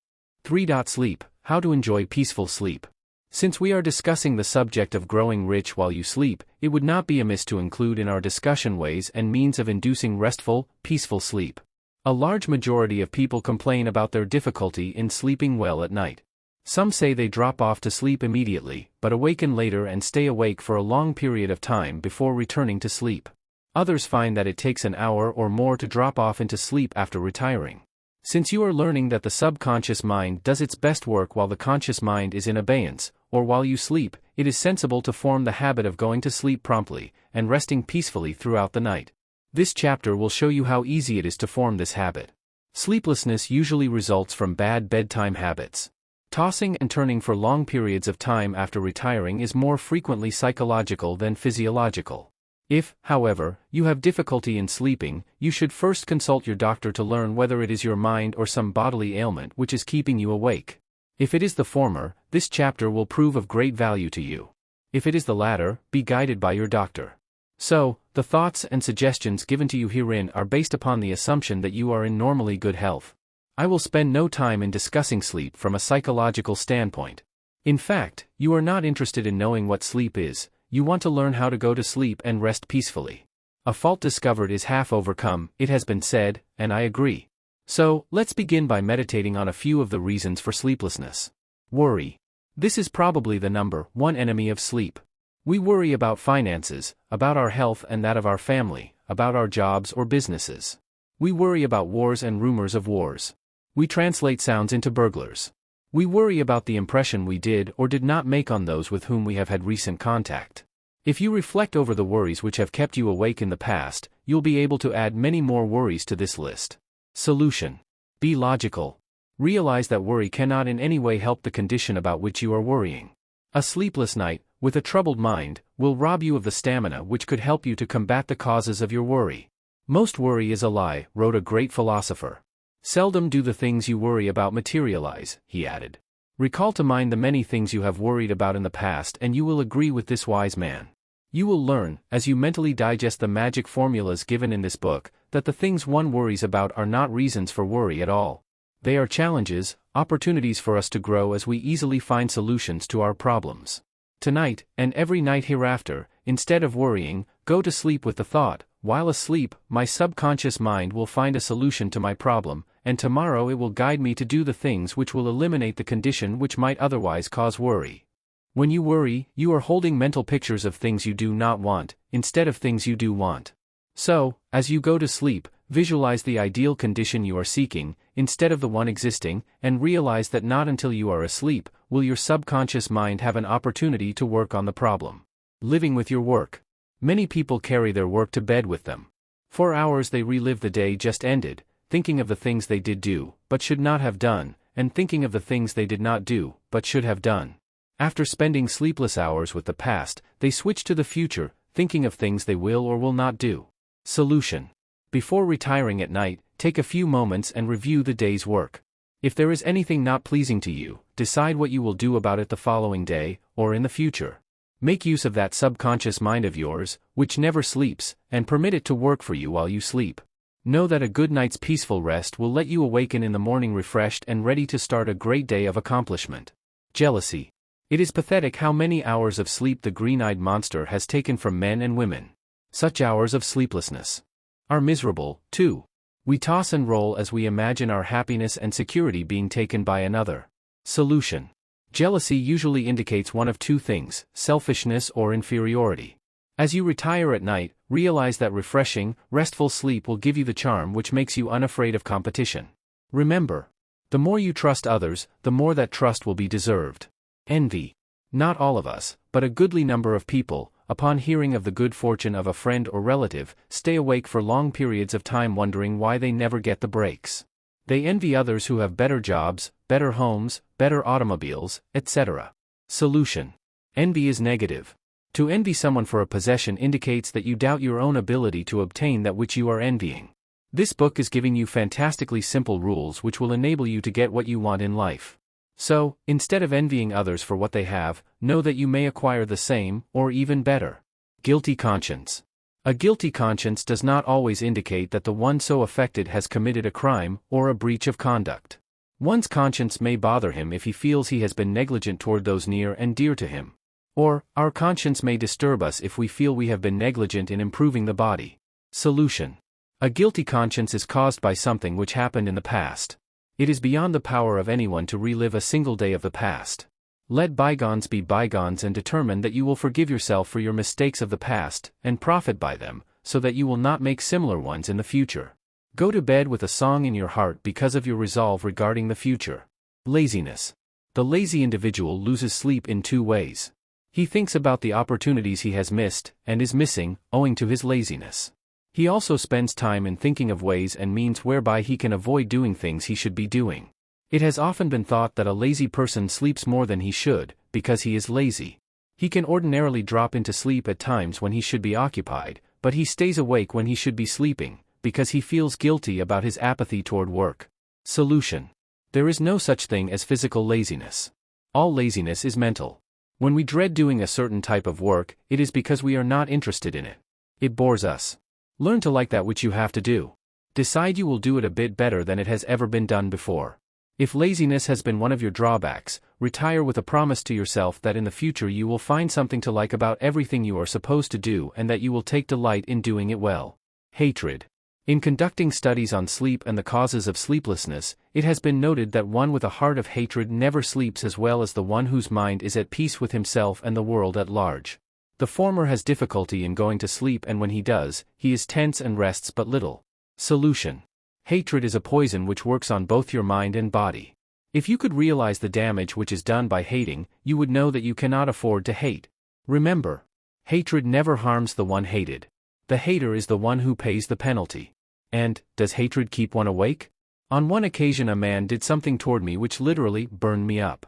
3. Sleep. How to enjoy peaceful sleep. Since we are discussing the subject of growing rich while you sleep, it would not be amiss to include in our discussion ways and means of inducing restful, peaceful sleep. A large majority of people complain about their difficulty in sleeping well at night. Some say they drop off to sleep immediately, but awaken later and stay awake for a long period of time before returning to sleep. Others find that it takes an hour or more to drop off into sleep after retiring. Since you are learning that the subconscious mind does its best work while the conscious mind is in abeyance, or while you sleep, it is sensible to form the habit of going to sleep promptly, and resting peacefully throughout the night. This chapter will show you how easy it is to form this habit. Sleeplessness usually results from bad bedtime habits. Tossing and turning for long periods of time after retiring is more frequently psychological than physiological. If, however, you have difficulty in sleeping, you should first consult your doctor to learn whether it is your mind or some bodily ailment which is keeping you awake. If it is the former, this chapter will prove of great value to you. If it is the latter, be guided by your doctor. So, the thoughts and suggestions given to you herein are based upon the assumption that you are in normally good health. I will spend no time in discussing sleep from a psychological standpoint. In fact, you are not interested in knowing what sleep is. You want to learn how to go to sleep and rest peacefully. A fault discovered is half overcome, it has been said, and I agree. So, let's begin by meditating on a few of the reasons for sleeplessness. Worry. This is probably the number one enemy of sleep. We worry about finances, about our health and that of our family, about our jobs or businesses. We worry about wars and rumors of wars. We translate sounds into burglars. We worry about the impression we did or did not make on those with whom we have had recent contact. If you reflect over the worries which have kept you awake in the past, you'll be able to add many more worries to this list. Solution. Be logical. Realize that worry cannot in any way help the condition about which you are worrying. A sleepless night, with a troubled mind, will rob you of the stamina which could help you to combat the causes of your worry. Most worry is a lie, wrote a great philosopher. Seldom do the things you worry about materialize, he added. Recall to mind the many things you have worried about in the past and you will agree with this wise man. You will learn, as you mentally digest the magic formulas given in this book, that the things one worries about are not reasons for worry at all. They are challenges, opportunities for us to grow as we easily find solutions to our problems. Tonight, and every night hereafter, instead of worrying, go to sleep with the thought, while asleep, my subconscious mind will find a solution to my problem, and tomorrow it will guide me to do the things which will eliminate the condition which might otherwise cause worry. When you worry, you are holding mental pictures of things you do not want, instead of things you do want. So, as you go to sleep, visualize the ideal condition you are seeking, instead of the one existing, and realize that not until you are asleep, will your subconscious mind have an opportunity to work on the problem. Living with your work. Many people carry their work to bed with them. For hours they relive the day just ended, thinking of the things they did do, but should not have done, and thinking of the things they did not do, but should have done. After spending sleepless hours with the past, they switch to the future, thinking of things they will or will not do. Solution. Before retiring at night, take a few moments and review the day's work. If there is anything not pleasing to you, decide what you will do about it the following day, or in the future. Make use of that subconscious mind of yours, which never sleeps, and permit it to work for you while you sleep. Know that a good night's peaceful rest will let you awaken in the morning refreshed and ready to start a great day of accomplishment. Jealousy. It is pathetic how many hours of sleep the green-eyed monster has taken from men and women. Such hours of sleeplessness are miserable, too. We toss and roll as we imagine our happiness and security being taken by another. Solution. Jealousy usually indicates one of two things, selfishness or inferiority. As you retire at night, realize that refreshing, restful sleep will give you the charm which makes you unafraid of competition. Remember, the more you trust others, the more that trust will be deserved. Envy. Not all of us, but a goodly number of people, upon hearing of the good fortune of a friend or relative, stay awake for long periods of time wondering why they never get the breaks. They envy others who have better jobs, better homes, better automobiles, etc. Solution. Envy is negative. To envy someone for a possession indicates that you doubt your own ability to obtain that which you are envying. This book is giving you fantastically simple rules which will enable you to get what you want in life. So, instead of envying others for what they have, know that you may acquire the same, or even better. Guilty conscience. A guilty conscience does not always indicate that the one so affected has committed a crime, or a breach of conduct. One's conscience may bother him if he feels he has been negligent toward those near and dear to him. Or, our conscience may disturb us if we feel we have been negligent in improving the body. Solution. A guilty conscience is caused by something which happened in the past. It is beyond the power of anyone to relive a single day of the past. Let bygones be bygones and determine that you will forgive yourself for your mistakes of the past, and profit by them, so that you will not make similar ones in the future. Go to bed with a song in your heart because of your resolve regarding the future. Laziness. The lazy individual loses sleep in two ways. He thinks about the opportunities he has missed, and is missing, owing to his laziness. He also spends time in thinking of ways and means whereby he can avoid doing things he should be doing. It has often been thought that a lazy person sleeps more than he should, because he is lazy. He can ordinarily drop into sleep at times when he should be occupied, but he stays awake when he should be sleeping, because he feels guilty about his apathy toward work. Solution. There is no such thing as physical laziness. All laziness is mental. When we dread doing a certain type of work, it is because we are not interested in it. It bores us. Learn to like that which you have to do. Decide you will do it a bit better than it has ever been done before. If laziness has been one of your drawbacks, retire with a promise to yourself that in the future you will find something to like about everything you are supposed to do and that you will take delight in doing it well. Hatred. In conducting studies on sleep and the causes of sleeplessness, it has been noted that one with a heart of hatred never sleeps as well as the one whose mind is at peace with himself and the world at large. The former has difficulty in going to sleep, and when he does, he is tense and rests but little. Solution. Hatred is a poison which works on both your mind and body. If you could realize the damage which is done by hating, you would know that you cannot afford to hate. Remember, hatred never harms the one hated. The hater is the one who pays the penalty. And, does hatred keep one awake? On one occasion a man did something toward me which literally burned me up.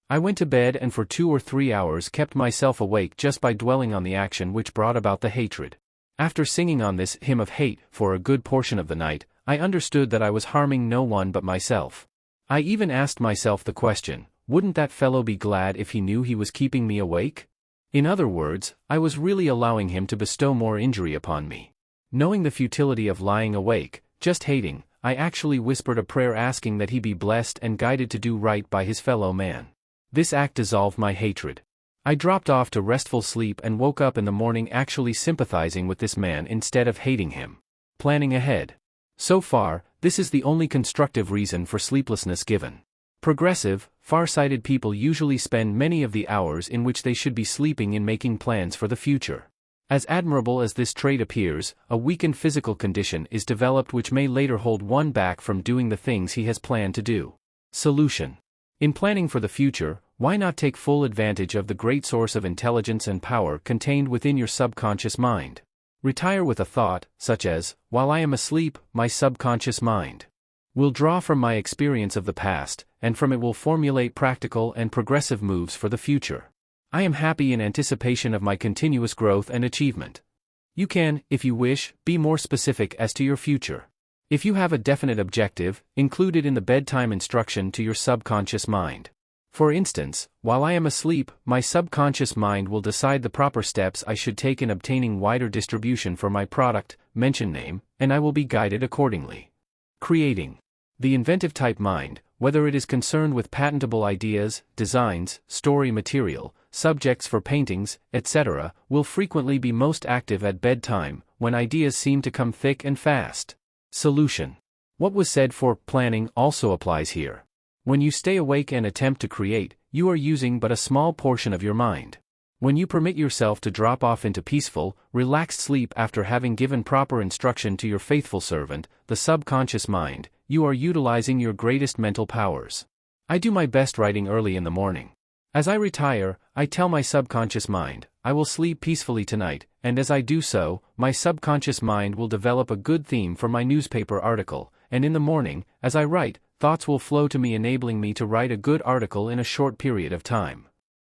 I went to bed and for 2 or 3 hours kept myself awake just by dwelling on the action which brought about the hatred. After singing on this hymn of hate for a good portion of the night, I understood that I was harming no one but myself. I even asked myself the question, wouldn't that fellow be glad if he knew he was keeping me awake? In other words, I was really allowing him to bestow more injury upon me. Knowing the futility of lying awake, just hating, I actually whispered a prayer asking that he be blessed and guided to do right by his fellow man. This act dissolved my hatred. I dropped off to restful sleep and woke up in the morning actually sympathizing with this man instead of hating him. Planning ahead. So far, this is the only constructive reason for sleeplessness given. Progressive, far-sighted people usually spend many of the hours in which they should be sleeping in making plans for the future. As admirable as this trait appears, a weakened physical condition is developed which may later hold one back from doing the things he has planned to do. Solution. In planning for the future, why not take full advantage of the great source of intelligence and power contained within your subconscious mind? Retire with a thought, such as, while I am asleep, my subconscious mind will draw from my experience of the past, and from it will formulate practical and progressive moves for the future. I am happy in anticipation of my continuous growth and achievement. You can, if you wish, be more specific as to your future. If you have a definite objective, include it in the bedtime instruction to your subconscious mind. For instance, while I am asleep, my subconscious mind will decide the proper steps I should take in obtaining wider distribution for my product, mention name, and I will be guided accordingly. Creating. The inventive type mind, whether it is concerned with patentable ideas, designs, story material, subjects for paintings, etc., will frequently be most active at bedtime, when ideas seem to come thick and fast. Solution. What was said for planning also applies here. When you stay awake and attempt to create, you are using but a small portion of your mind. When you permit yourself to drop off into peaceful, relaxed sleep after having given proper instruction to your faithful servant, the subconscious mind, you are utilizing your greatest mental powers. I do my best writing early in the morning. As I retire, I tell my subconscious mind, I will sleep peacefully tonight, and as I do so, my subconscious mind will develop a good theme for my newspaper article, and in the morning, as I write, thoughts will flow to me enabling me to write a good article in a short period of time.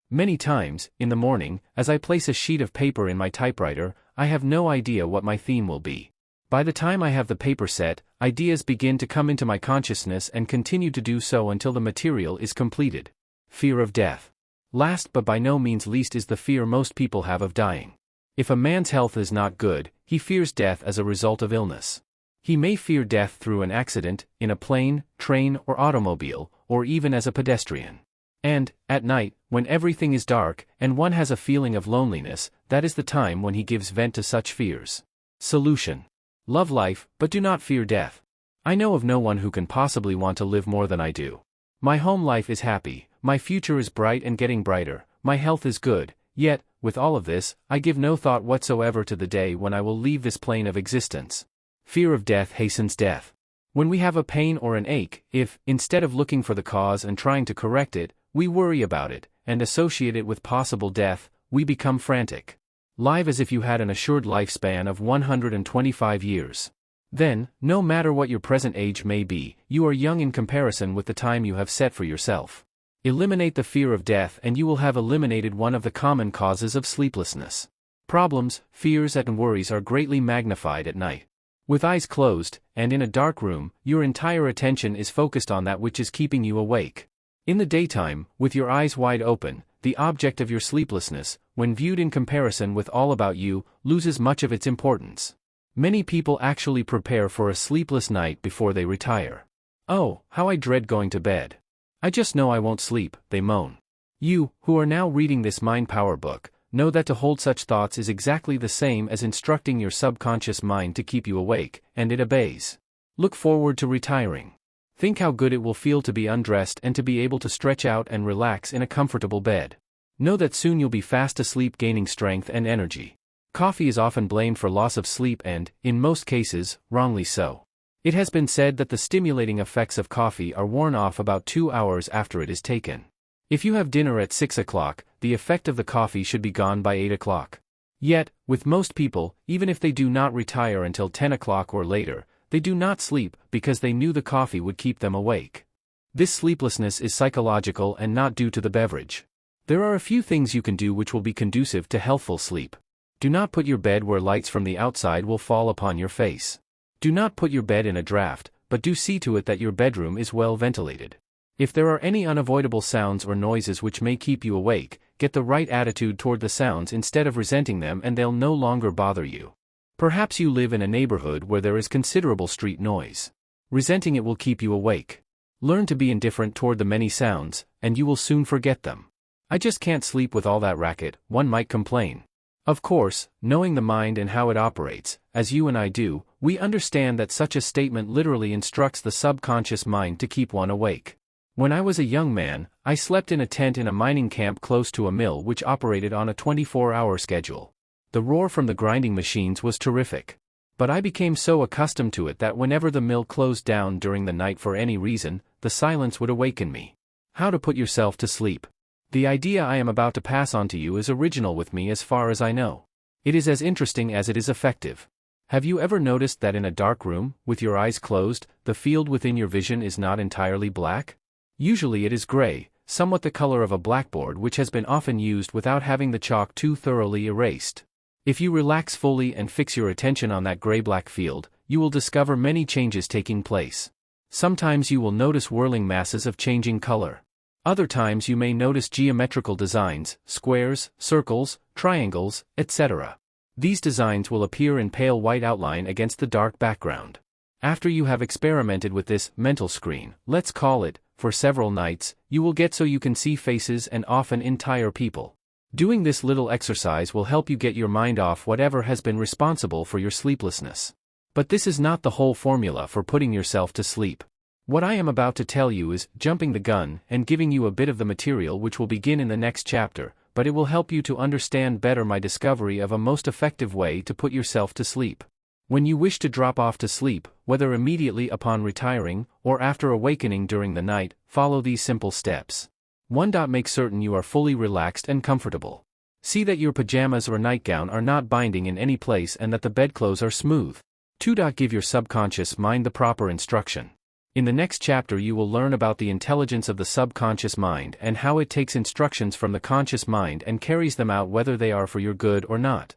Many times, in the morning, as I place a sheet of paper in my typewriter, I have no idea what my theme will be. By the time I have the paper set, ideas begin to come into my consciousness and continue to do so until the material is completed. Fear of death. Last but by no means least is the fear most people have of dying. If a man's health is not good, he fears death as a result of illness. He may fear death through an accident, in a plane, train or automobile, or even as a pedestrian. And, at night, when everything is dark, and one has a feeling of loneliness, that is the time when he gives vent to such fears. Solution. Love life, but do not fear death. I know of no one who can possibly want to live more than I do. My home life is happy, my future is bright and getting brighter, my health is good, yet, with all of this, I give no thought whatsoever to the day when I will leave this plane of existence. Fear of death hastens death. When we have a pain or an ache, if, instead of looking for the cause and trying to correct it, we worry about it, and associate it with possible death, we become frantic. Live as if you had an assured lifespan of 125 years. Then, no matter what your present age may be, you are young in comparison with the time you have set for yourself. Eliminate the fear of death and you will have eliminated one of the common causes of sleeplessness. Problems, fears and worries are greatly magnified at night. With eyes closed, and in a dark room, your entire attention is focused on that which is keeping you awake. In the daytime, with your eyes wide open, the object of your sleeplessness, when viewed in comparison with all about you, loses much of its importance. Many people actually prepare for a sleepless night before they retire. Oh, how I dread going to bed. I just know I won't sleep, they moan. You, who are now reading this Mind Power book, know that to hold such thoughts is exactly the same as instructing your subconscious mind to keep you awake, and it obeys. Look forward to retiring. Think how good it will feel to be undressed and to be able to stretch out and relax in a comfortable bed. Know that soon you'll be fast asleep gaining strength and energy. Coffee is often blamed for loss of sleep and, in most cases, wrongly so. It has been said that the stimulating effects of coffee are worn off about 2 hours after it is taken. If you have dinner at 6 o'clock, the effect of the coffee should be gone by 8 o'clock. Yet, with most people, even if they do not retire until 10 o'clock or later, they do not sleep because they knew the coffee would keep them awake. This sleeplessness is psychological and not due to the beverage. There are a few things you can do which will be conducive to healthful sleep. Do not put your bed where lights from the outside will fall upon your face. Do not put your bed in a draft, but do see to it that your bedroom is well ventilated. If there are any unavoidable sounds or noises which may keep you awake, get the right attitude toward the sounds instead of resenting them and they'll no longer bother you. Perhaps you live in a neighborhood where there is considerable street noise. Resenting it will keep you awake. Learn to be indifferent toward the many sounds, and you will soon forget them. I just can't sleep with all that racket, one might complain. Of course, knowing the mind and how it operates, as you and I do, we understand that such a statement literally instructs the subconscious mind to keep one awake. When I was a young man, I slept in a tent in a mining camp close to a mill which operated on a 24-hour schedule. The roar from the grinding machines was terrific. But I became so accustomed to it that whenever the mill closed down during the night for any reason, the silence would awaken me. How to put yourself to sleep. The idea I am about to pass on to you is original with me as far as I know. It is as interesting as it is effective. Have you ever noticed that in a dark room, with your eyes closed, the field within your vision is not entirely black? Usually it is gray, somewhat the color of a blackboard which has been often used without having the chalk too thoroughly erased. If you relax fully and fix your attention on that gray-black field, you will discover many changes taking place. Sometimes you will notice whirling masses of changing color. Other times you may notice geometrical designs, squares, circles, triangles, etc. These designs will appear in pale white outline against the dark background. After you have experimented with this mental screen, let's call it, for several nights, you will get so you can see faces and often entire people. Doing this little exercise will help you get your mind off whatever has been responsible for your sleeplessness. But this is not the whole formula for putting yourself to sleep. What I am about to tell you is jumping the gun and giving you a bit of the material which will begin in the next chapter, but it will help you to understand better my discovery of a most effective way to put yourself to sleep. When you wish to drop off to sleep, whether immediately upon retiring, or after awakening during the night, follow these simple steps. 1. Make certain you are fully relaxed and comfortable. See that your pajamas or nightgown are not binding in any place and that the bedclothes are smooth. 2. Give your subconscious mind the proper instruction. In the next chapter you will learn about the intelligence of the subconscious mind and how it takes instructions from the conscious mind and carries them out whether they are for your good or not.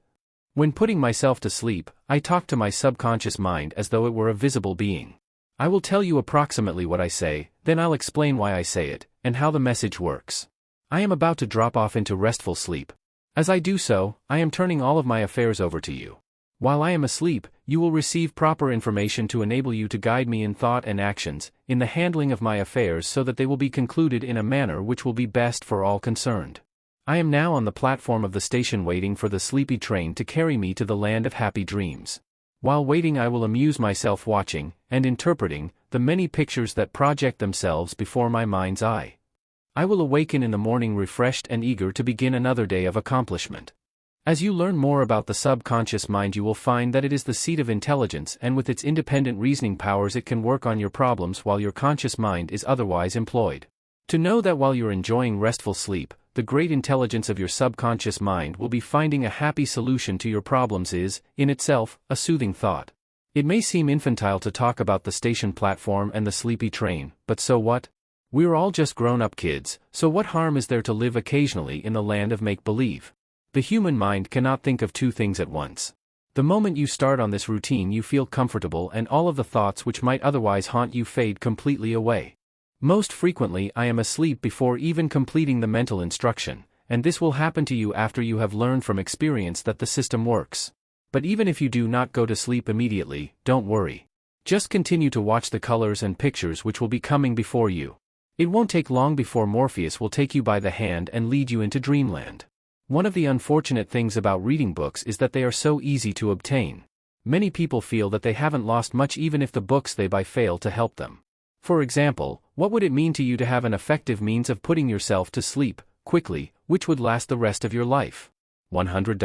When putting myself to sleep, I talk to my subconscious mind as though it were a visible being. I will tell you approximately what I say, then I'll explain why I say it, and how the message works. I am about to drop off into restful sleep. As I do so, I am turning all of my affairs over to you. While I am asleep, you will receive proper information to enable you to guide me in thought and actions, in the handling of my affairs so that they will be concluded in a manner which will be best for all concerned. I am now on the platform of the station waiting for the sleepy train to carry me to the land of happy dreams. While waiting I will amuse myself watching, and interpreting, the many pictures that project themselves before my mind's eye. I will awaken in the morning refreshed and eager to begin another day of accomplishment. As you learn more about the subconscious mind you will find that it is the seat of intelligence and with its independent reasoning powers it can work on your problems while your conscious mind is otherwise employed. To know that while you're enjoying restful sleep, the great intelligence of your subconscious mind will be finding a happy solution to your problems is, in itself, a soothing thought. It may seem infantile to talk about the station platform and the sleepy train, but so what? We're all just grown-up kids, so what harm is there to live occasionally in the land of make-believe? The human mind cannot think of two things at once. The moment you start on this routine you feel comfortable and all of the thoughts which might otherwise haunt you fade completely away. Most frequently I am asleep before even completing the mental instruction, and this will happen to you after you have learned from experience that the system works. But even if you do not go to sleep immediately, don't worry. Just continue to watch the colors and pictures which will be coming before you. It won't take long before Morpheus will take you by the hand and lead you into dreamland. One of the unfortunate things about reading books is that they are so easy to obtain. Many people feel that they haven't lost much even if the books they buy fail to help them. For example, what would it mean to you to have an effective means of putting yourself to sleep, quickly, which would last the rest of your life? $100?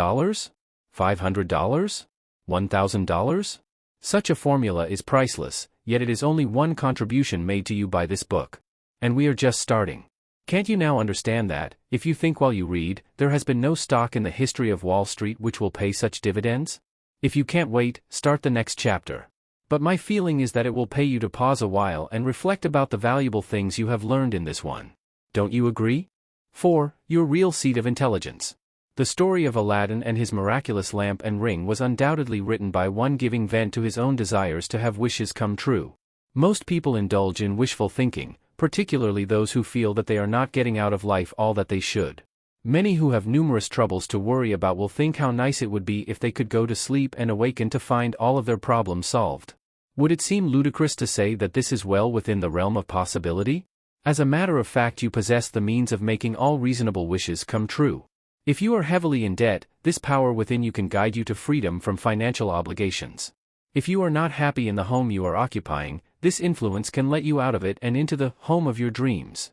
$500? $1,000? Such a formula is priceless, yet it is only one contribution made to you by this book. And we are just starting. Can't you now understand that, if you think while you read, there has been no stock in the history of Wall Street which will pay such dividends? If you can't wait, start the next chapter. But my feeling is that it will pay you to pause a while and reflect about the valuable things you have learned in this one. Don't you agree? 4. Your real seat of intelligence. The story of Aladdin and his miraculous lamp and ring was undoubtedly written by one giving vent to his own desires to have wishes come true. Most people indulge in wishful thinking, particularly those who feel that they are not getting out of life all that they should. Many who have numerous troubles to worry about will think how nice it would be if they could go to sleep and awaken to find all of their problems solved. Would it seem ludicrous to say that this is well within the realm of possibility? As a matter of fact, you possess the means of making all reasonable wishes come true. If you are heavily in debt, this power within you can guide you to freedom from financial obligations. If you are not happy in the home you are occupying, this influence can let you out of it and into the home of your dreams.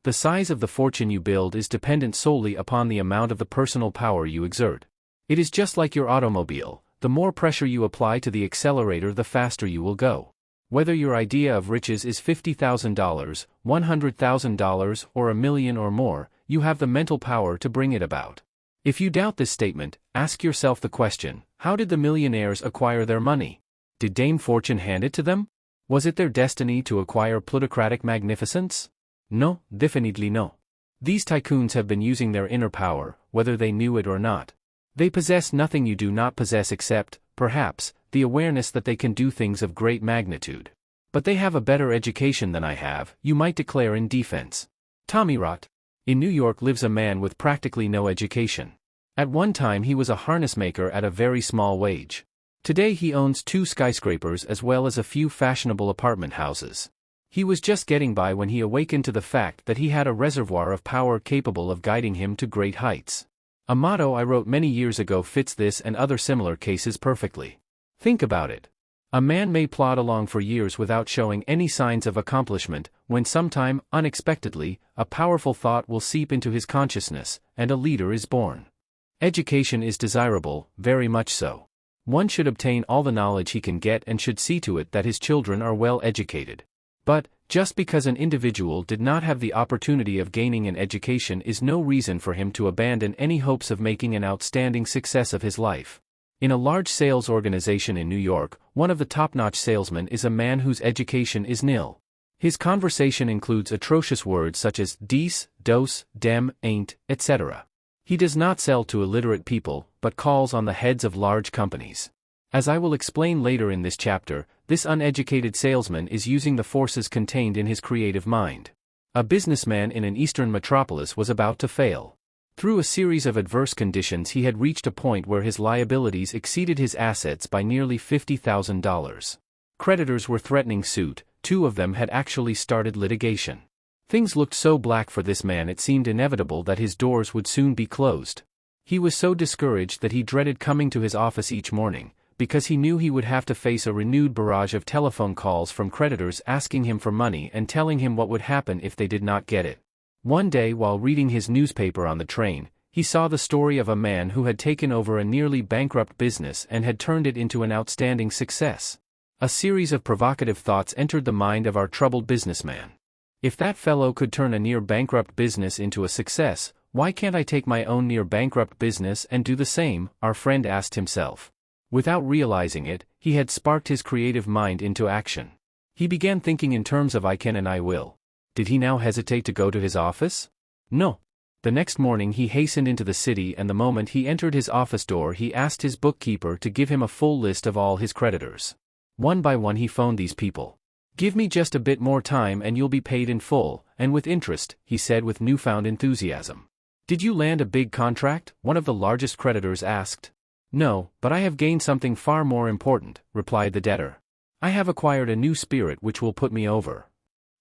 The size of the fortune you build is dependent solely upon the amount of the personal power you exert. It is just like your automobile, the more pressure you apply to the accelerator the faster you will go. Whether your idea of riches is $50,000, $100,000 or $1 million or more, you have the mental power to bring it about. If you doubt this statement, ask yourself the question, how did the millionaires acquire their money? Did Dame Fortune hand it to them? Was it their destiny to acquire plutocratic magnificence? No, definitely no. These tycoons have been using their inner power, whether they knew it or not. They possess nothing you do not possess except, perhaps, the awareness that they can do things of great magnitude. But they have a better education than I have, you might declare in defense. Tommyrot. In New York lives a man with practically no education. At one time he was a harness maker at a very small wage. Today he owns 2 skyscrapers as well as a few fashionable apartment houses. He was just getting by when he awakened to the fact that he had a reservoir of power capable of guiding him to great heights. A motto I wrote many years ago fits this and other similar cases perfectly. Think about it. A man may plod along for years without showing any signs of accomplishment, when sometime, unexpectedly, a powerful thought will seep into his consciousness, and a leader is born. Education is desirable, very much so. One should obtain all the knowledge he can get and should see to it that his children are well educated. But, just because an individual did not have the opportunity of gaining an education is no reason for him to abandon any hopes of making an outstanding success of his life. In a large sales organization in New York, one of the top-notch salesmen is a man whose education is nil. His conversation includes atrocious words such as dies, dos, dem, ain't, etc. He does not sell to illiterate people, but calls on the heads of large companies. As I will explain later in this chapter, this uneducated salesman is using the forces contained in his creative mind. A businessman in an eastern metropolis was about to fail. Through a series of adverse conditions he had reached a point where his liabilities exceeded his assets by nearly $50,000. Creditors were threatening suit, 2 of them had actually started litigation. Things looked so black for this man it seemed inevitable that his doors would soon be closed. He was so discouraged that he dreaded coming to his office each morning, because he knew he would have to face a renewed barrage of telephone calls from creditors asking him for money and telling him what would happen if they did not get it. One day while reading his newspaper on the train, he saw the story of a man who had taken over a nearly bankrupt business and had turned it into an outstanding success. A series of provocative thoughts entered the mind of our troubled businessman. If that fellow could turn a near-bankrupt business into a success, why can't I take my own near-bankrupt business and do the same? Our friend asked himself. Without realizing it, he had sparked his creative mind into action. He began thinking in terms of I can and I will. Did he now hesitate to go to his office? No. The next morning he hastened into the city, and the moment he entered his office door he asked his bookkeeper to give him a full list of all his creditors. One by one he phoned these people. "Give me just a bit more time and you'll be paid in full, and with interest," he said with newfound enthusiasm. "Did you land a big contract?" one of the largest creditors asked. "No, but I have gained something far more important," replied the debtor. "I have acquired a new spirit which will put me over."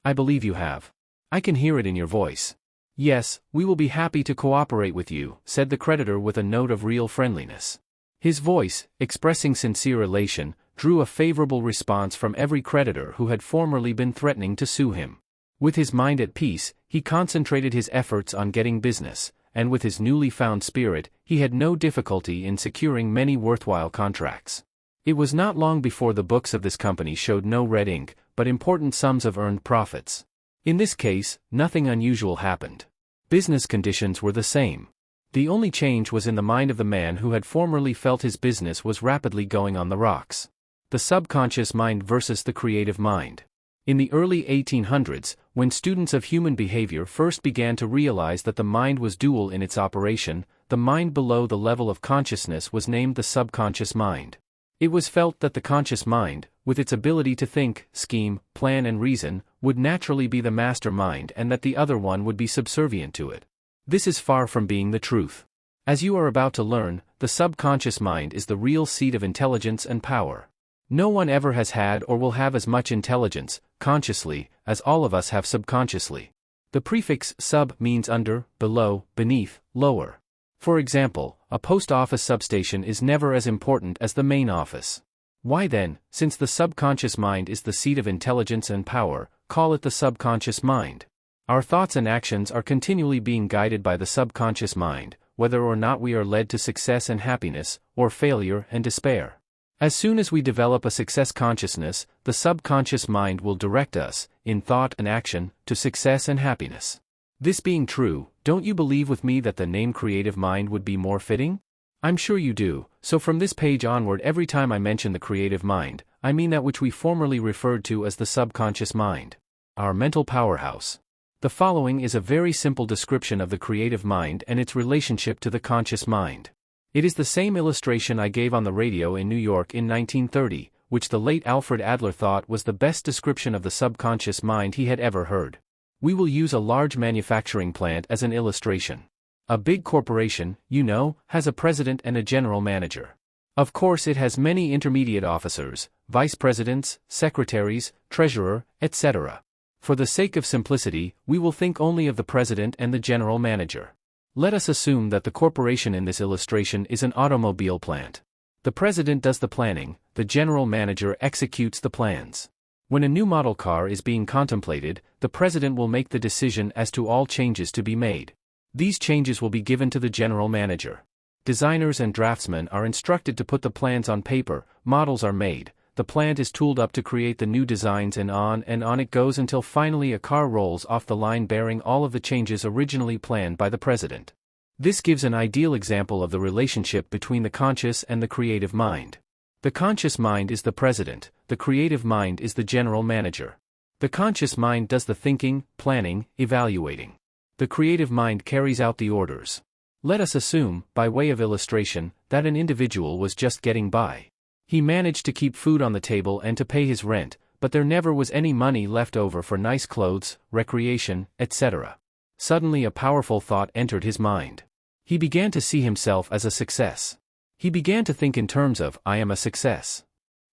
"I believe you have. I can hear it in your voice." "Yes, we will be happy to cooperate with you," said the creditor with a note of real friendliness. His voice, expressing sincere elation, drew a favorable response from every creditor who had formerly been threatening to sue him. With his mind at peace, he concentrated his efforts on getting business, and with his newly found spirit, he had no difficulty in securing many worthwhile contracts. It was not long before the books of this company showed no red ink, but important sums of earned profits. In this case, nothing unusual happened. Business conditions were the same. The only change was in the mind of the man who had formerly felt his business was rapidly going on the rocks. The subconscious mind versus the creative mind. In the early 1800s, when students of human behavior first began to realize that the mind was dual in its operation, the mind below the level of consciousness was named the subconscious mind. It was felt that the conscious mind, with its ability to think, scheme, plan and reason, would naturally be the master mind and that the other one would be subservient to it. This is far from being the truth. As you are about to learn, the subconscious mind is the real seat of intelligence and power. No one ever has had or will have as much intelligence, consciously, as all of us have subconsciously. The prefix sub means under, below, beneath, lower. For example, a post office substation is never as important as the main office. Why then, since the subconscious mind is the seat of intelligence and power, call it the subconscious mind? Our thoughts and actions are continually being guided by the subconscious mind, whether or not we are led to success and happiness, or failure and despair. As soon as we develop a success consciousness, the subconscious mind will direct us, in thought and action, to success and happiness. This being true, don't you believe with me that the name creative mind would be more fitting? I'm sure you do, so from this page onward every time I mention the creative mind, I mean that which we formerly referred to as the subconscious mind. Our mental powerhouse. The following is a very simple description of the creative mind and its relationship to the conscious mind. It is the same illustration I gave on the radio in New York in 1930, which the late Alfred Adler thought was the best description of the subconscious mind he had ever heard. We will use a large manufacturing plant as an illustration. A big corporation, you know, has a president and a general manager. Of course it has many intermediate officers, vice presidents, secretaries, treasurer, etc. For the sake of simplicity, we will think only of the president and the general manager. Let us assume that the corporation in this illustration is an automobile plant. The president does the planning, the general manager executes the plans. When a new model car is being contemplated, the president will make the decision as to all changes to be made. These changes will be given to the general manager. Designers and draftsmen are instructed to put the plans on paper, models are made, the plant is tooled up to create the new designs, and on it goes until finally a car rolls off the line bearing all of the changes originally planned by the president. This gives an ideal example of the relationship between the conscious and the creative mind. The conscious mind is the president, the creative mind is the general manager. The conscious mind does the thinking, planning, evaluating. The creative mind carries out the orders. Let us assume, by way of illustration, that an individual was just getting by. He managed to keep food on the table and to pay his rent, but there never was any money left over for nice clothes, recreation, etc. Suddenly a powerful thought entered his mind. He began to see himself as a success. He began to think in terms of, I am a success.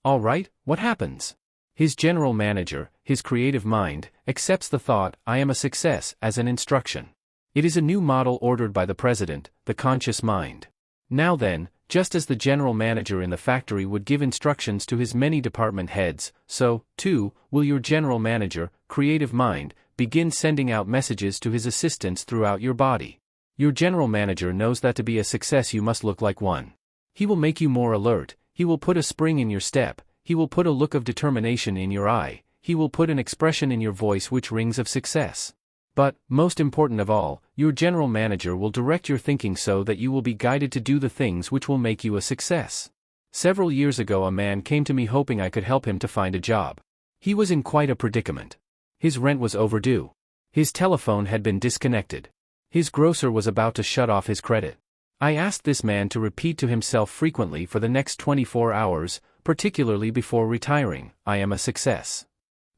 All right, what happens? His general manager, his creative mind, accepts the thought, I am a success, as an instruction. It is a new model ordered by the president, the conscious mind. Now then, just as the general manager in the factory would give instructions to his many department heads, so, too, will your general manager, creative mind, begin sending out messages to his assistants throughout your body. Your general manager knows that to be a success you must look like one. He will make you more alert, he will put a spring in your step, he will put a look of determination in your eye, he will put an expression in your voice which rings of success. But, most important of all, your general manager will direct your thinking so that you will be guided to do the things which will make you a success. Several years ago a man came to me hoping I could help him to find a job. He was in quite a predicament. His rent was overdue. His telephone had been disconnected. His grocer was about to shut off his credit. I asked this man to repeat to himself frequently for the next 24 hours, particularly before retiring, I am a success.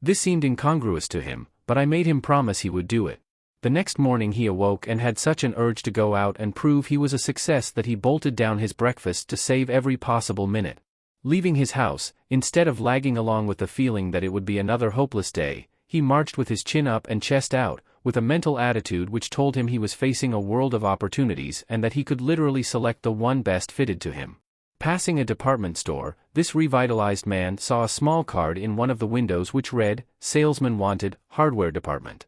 This seemed incongruous to him, but I made him promise he would do it. The next morning he awoke and had such an urge to go out and prove he was a success that he bolted down his breakfast to save every possible minute. Leaving his house, instead of lagging along with the feeling that it would be another hopeless day, he marched with his chin up and chest out, with a mental attitude which told him he was facing a world of opportunities and that he could literally select the one best fitted to him. Passing a department store, this revitalized man saw a small card in one of the windows which read, Salesman Wanted, Hardware Department.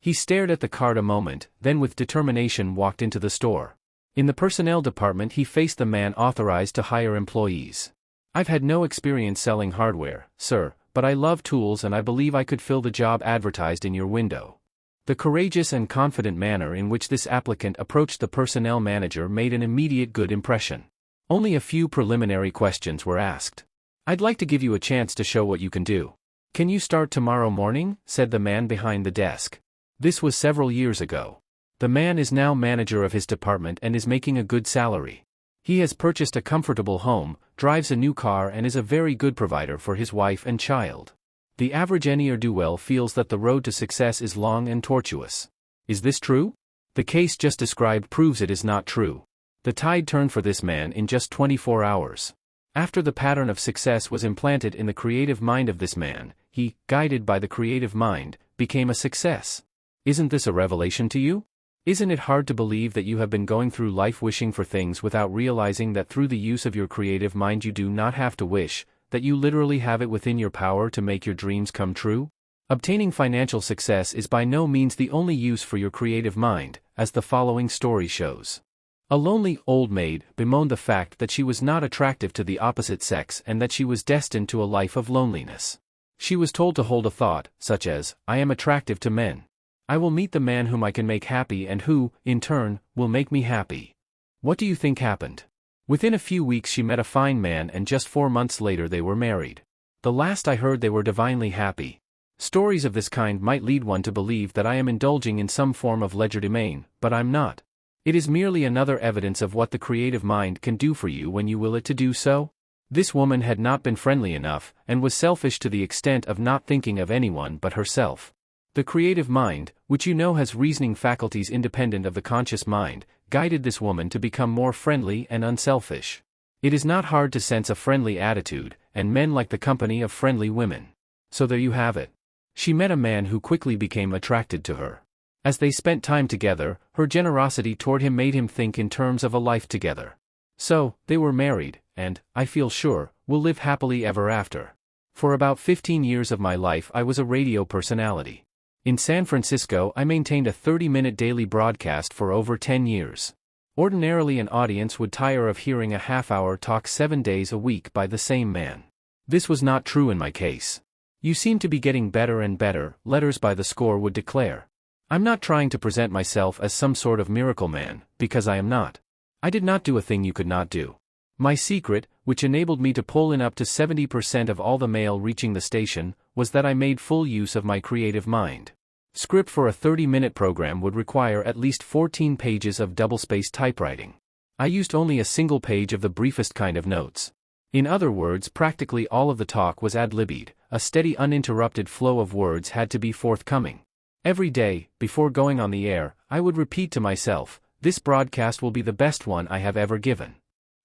He stared at the card a moment, then with determination walked into the store. In the personnel department he faced the man authorized to hire employees. I've had no experience selling hardware, sir, but I love tools and I believe I could fill the job advertised in your window. The courageous and confident manner in which this applicant approached the personnel manager made an immediate good impression. Only a few preliminary questions were asked. I'd like to give you a chance to show what you can do. Can you start tomorrow morning? Said the man behind the desk. This was several years ago. The man is now manager of his department and is making a good salary. He has purchased a comfortable home, drives a new car and is a very good provider for his wife and child. The average ne'er-do-well feels that the road to success is long and tortuous. Is this true? The case just described proves it is not true. The tide turned for this man in just 24 hours. After the pattern of success was implanted in the creative mind of this man, he, guided by the creative mind, became a success. Isn't this a revelation to you? Isn't it hard to believe that you have been going through life wishing for things without realizing that through the use of your creative mind you do not have to wish, that you literally have it within your power to make your dreams come true? Obtaining financial success is by no means the only use for your creative mind, as the following story shows. A lonely old maid bemoaned the fact that she was not attractive to the opposite sex and that she was destined to a life of loneliness. She was told to hold a thought, such as, I am attractive to men. I will meet the man whom I can make happy and who, in turn, will make me happy. What do you think happened? Within a few weeks she met a fine man and just 4 months later they were married. The last I heard they were divinely happy. Stories of this kind might lead one to believe that I am indulging in some form of legerdemain, but I'm not. It is merely another evidence of what the creative mind can do for you when you will it to do so. This woman had not been friendly enough, and was selfish to the extent of not thinking of anyone but herself. The creative mind, which you know has reasoning faculties independent of the conscious mind, guided this woman to become more friendly and unselfish. It is not hard to sense a friendly attitude, and men like the company of friendly women. So there you have it. She met a man who quickly became attracted to her. As they spent time together, her generosity toward him made him think in terms of a life together. So, they were married, and, I feel sure, will live happily ever after. For about 15 years of my life I was a radio personality. In San Francisco I maintained a 30-minute daily broadcast for over 10 years. Ordinarily an audience would tire of hearing a half-hour talk 7 days a week by the same man. This was not true in my case. You seem to be getting better and better, letters by the score would declare. I'm not trying to present myself as some sort of miracle man, because I am not. I did not do a thing you could not do. My secret, which enabled me to pull in up to 70% of all the mail reaching the station, was that I made full use of my creative mind. Script for a 30-minute program would require at least 14 pages of double-spaced typewriting. I used only a single page of the briefest kind of notes. In other words, practically all of the talk was ad-libbed. A steady uninterrupted flow of words had to be forthcoming. Every day, before going on the air, I would repeat to myself, "This broadcast will be the best one I have ever given."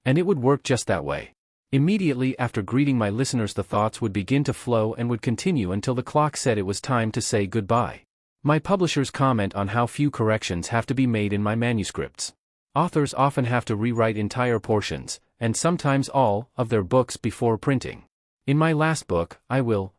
And it would work just that way. Immediately after greeting my listeners, the thoughts would begin to flow and would continue until the clock said it was time to say goodbye. My publishers comment on how few corrections have to be made in my manuscripts. Authors often have to rewrite entire portions, and sometimes all, of their books before printing. In my last book,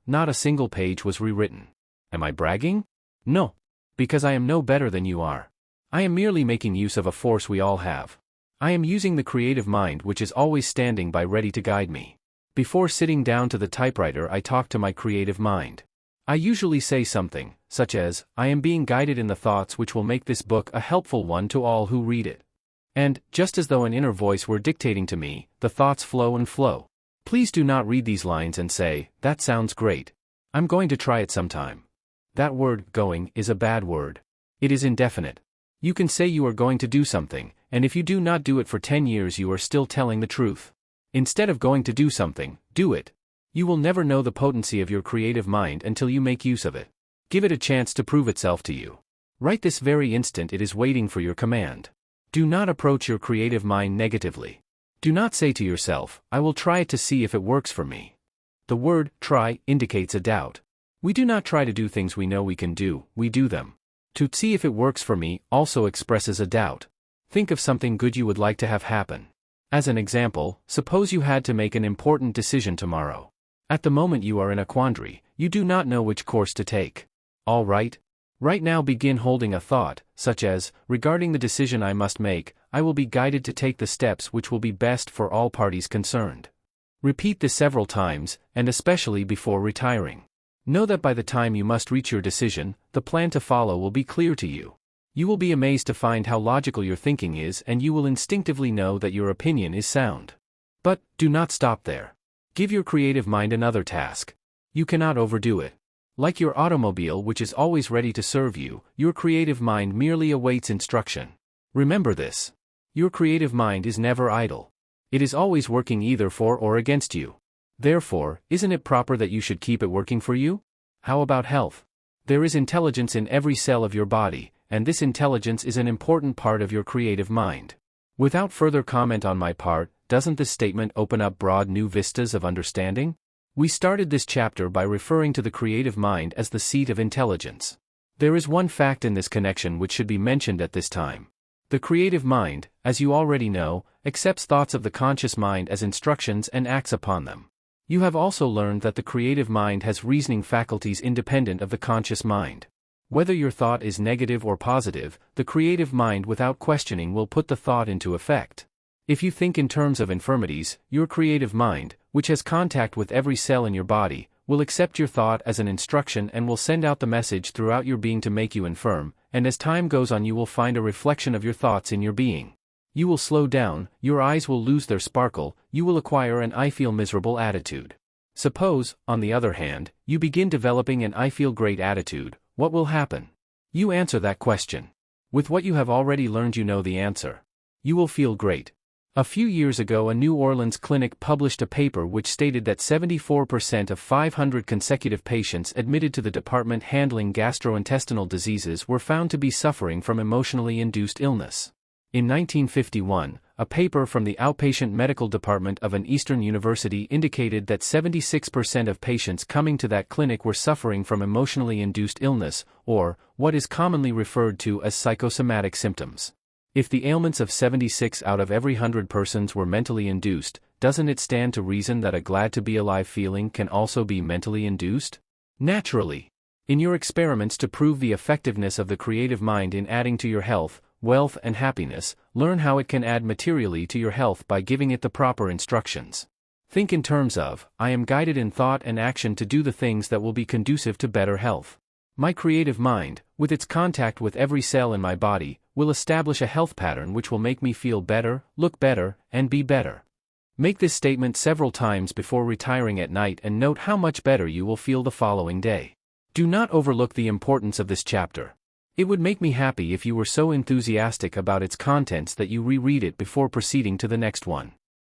not a single page was rewritten. Am I bragging? No. Because I am no better than you are. I am merely making use of a force we all have. I am using the creative mind which is always standing by ready to guide me. Before sitting down to the typewriter I talk to my creative mind. I usually say something, such as, I am being guided in the thoughts which will make this book a helpful one to all who read it. And, just as though an inner voice were dictating to me, the thoughts flow and flow. Please do not read these lines and say, that sounds great. I'm going to try it sometime. That word, going, is a bad word. It is indefinite. You can say you are going to do something, and if you do not do it for 10 years you are still telling the truth. Instead of going to do something, do it. You will never know the potency of your creative mind until you make use of it. Give it a chance to prove itself to you. Right this very instant it is waiting for your command. Do not approach your creative mind negatively. Do not say to yourself, I will try it to see if it works for me. The word, try, indicates a doubt. We do not try to do things we know we can do, we do them. To see if it works for me also expresses a doubt. Think of something good you would like to have happen. As an example, suppose you had to make an important decision tomorrow. At the moment you are in a quandary, you do not know which course to take. All right? Right now begin holding a thought, such as, regarding the decision I must make, I will be guided to take the steps which will be best for all parties concerned. Repeat this several times, and especially before retiring. Know that by the time you must reach your decision, the plan to follow will be clear to you. You will be amazed to find how logical your thinking is, and you will instinctively know that your opinion is sound. But, do not stop there. Give your creative mind another task. You cannot overdo it. Like your automobile which is always ready to serve you, your creative mind merely awaits instruction. Remember this. Your creative mind is never idle. It is always working either for or against you. Therefore, isn't it proper that you should keep it working for you? How about health? There is intelligence in every cell of your body, and this intelligence is an important part of your creative mind. Without further comment on my part, doesn't this statement open up broad new vistas of understanding? We started this chapter by referring to the creative mind as the seat of intelligence. There is one fact in this connection which should be mentioned at this time. The creative mind, as you already know, accepts thoughts of the conscious mind as instructions and acts upon them. You have also learned that the creative mind has reasoning faculties independent of the conscious mind. Whether your thought is negative or positive, the creative mind without questioning will put the thought into effect. If you think in terms of infirmities, your creative mind, which has contact with every cell in your body, will accept your thought as an instruction and will send out the message throughout your being to make you infirm, and as time goes on you will find a reflection of your thoughts in your being. You will slow down, your eyes will lose their sparkle, you will acquire an I feel miserable attitude. Suppose, on the other hand, you begin developing an I feel great attitude, what will happen? You answer that question. With what you have already learned you know the answer. You will feel great. A few years ago a New Orleans clinic published a paper which stated that 74% of 500 consecutive patients admitted to the department handling gastrointestinal diseases were found to be suffering from emotionally induced illness. In 1951, a paper from the outpatient medical department of an Eastern university indicated that 76% of patients coming to that clinic were suffering from emotionally induced illness, or, what is commonly referred to as psychosomatic symptoms. If the ailments of 76 out of every 100 persons were mentally induced, doesn't it stand to reason that a glad-to-be-alive feeling can also be mentally induced? Naturally. In your experiments to prove the effectiveness of the creative mind in adding to your health, wealth and happiness, learn how it can add materially to your health by giving it the proper instructions. Think in terms of, I am guided in thought and action to do the things that will be conducive to better health. My creative mind, with its contact with every cell in my body, will establish a health pattern which will make me feel better, look better, and be better. Make this statement several times before retiring at night and note how much better you will feel the following day. Do not overlook the importance of this chapter. It would make me happy if you were so enthusiastic about its contents that you reread it before proceeding to the next one.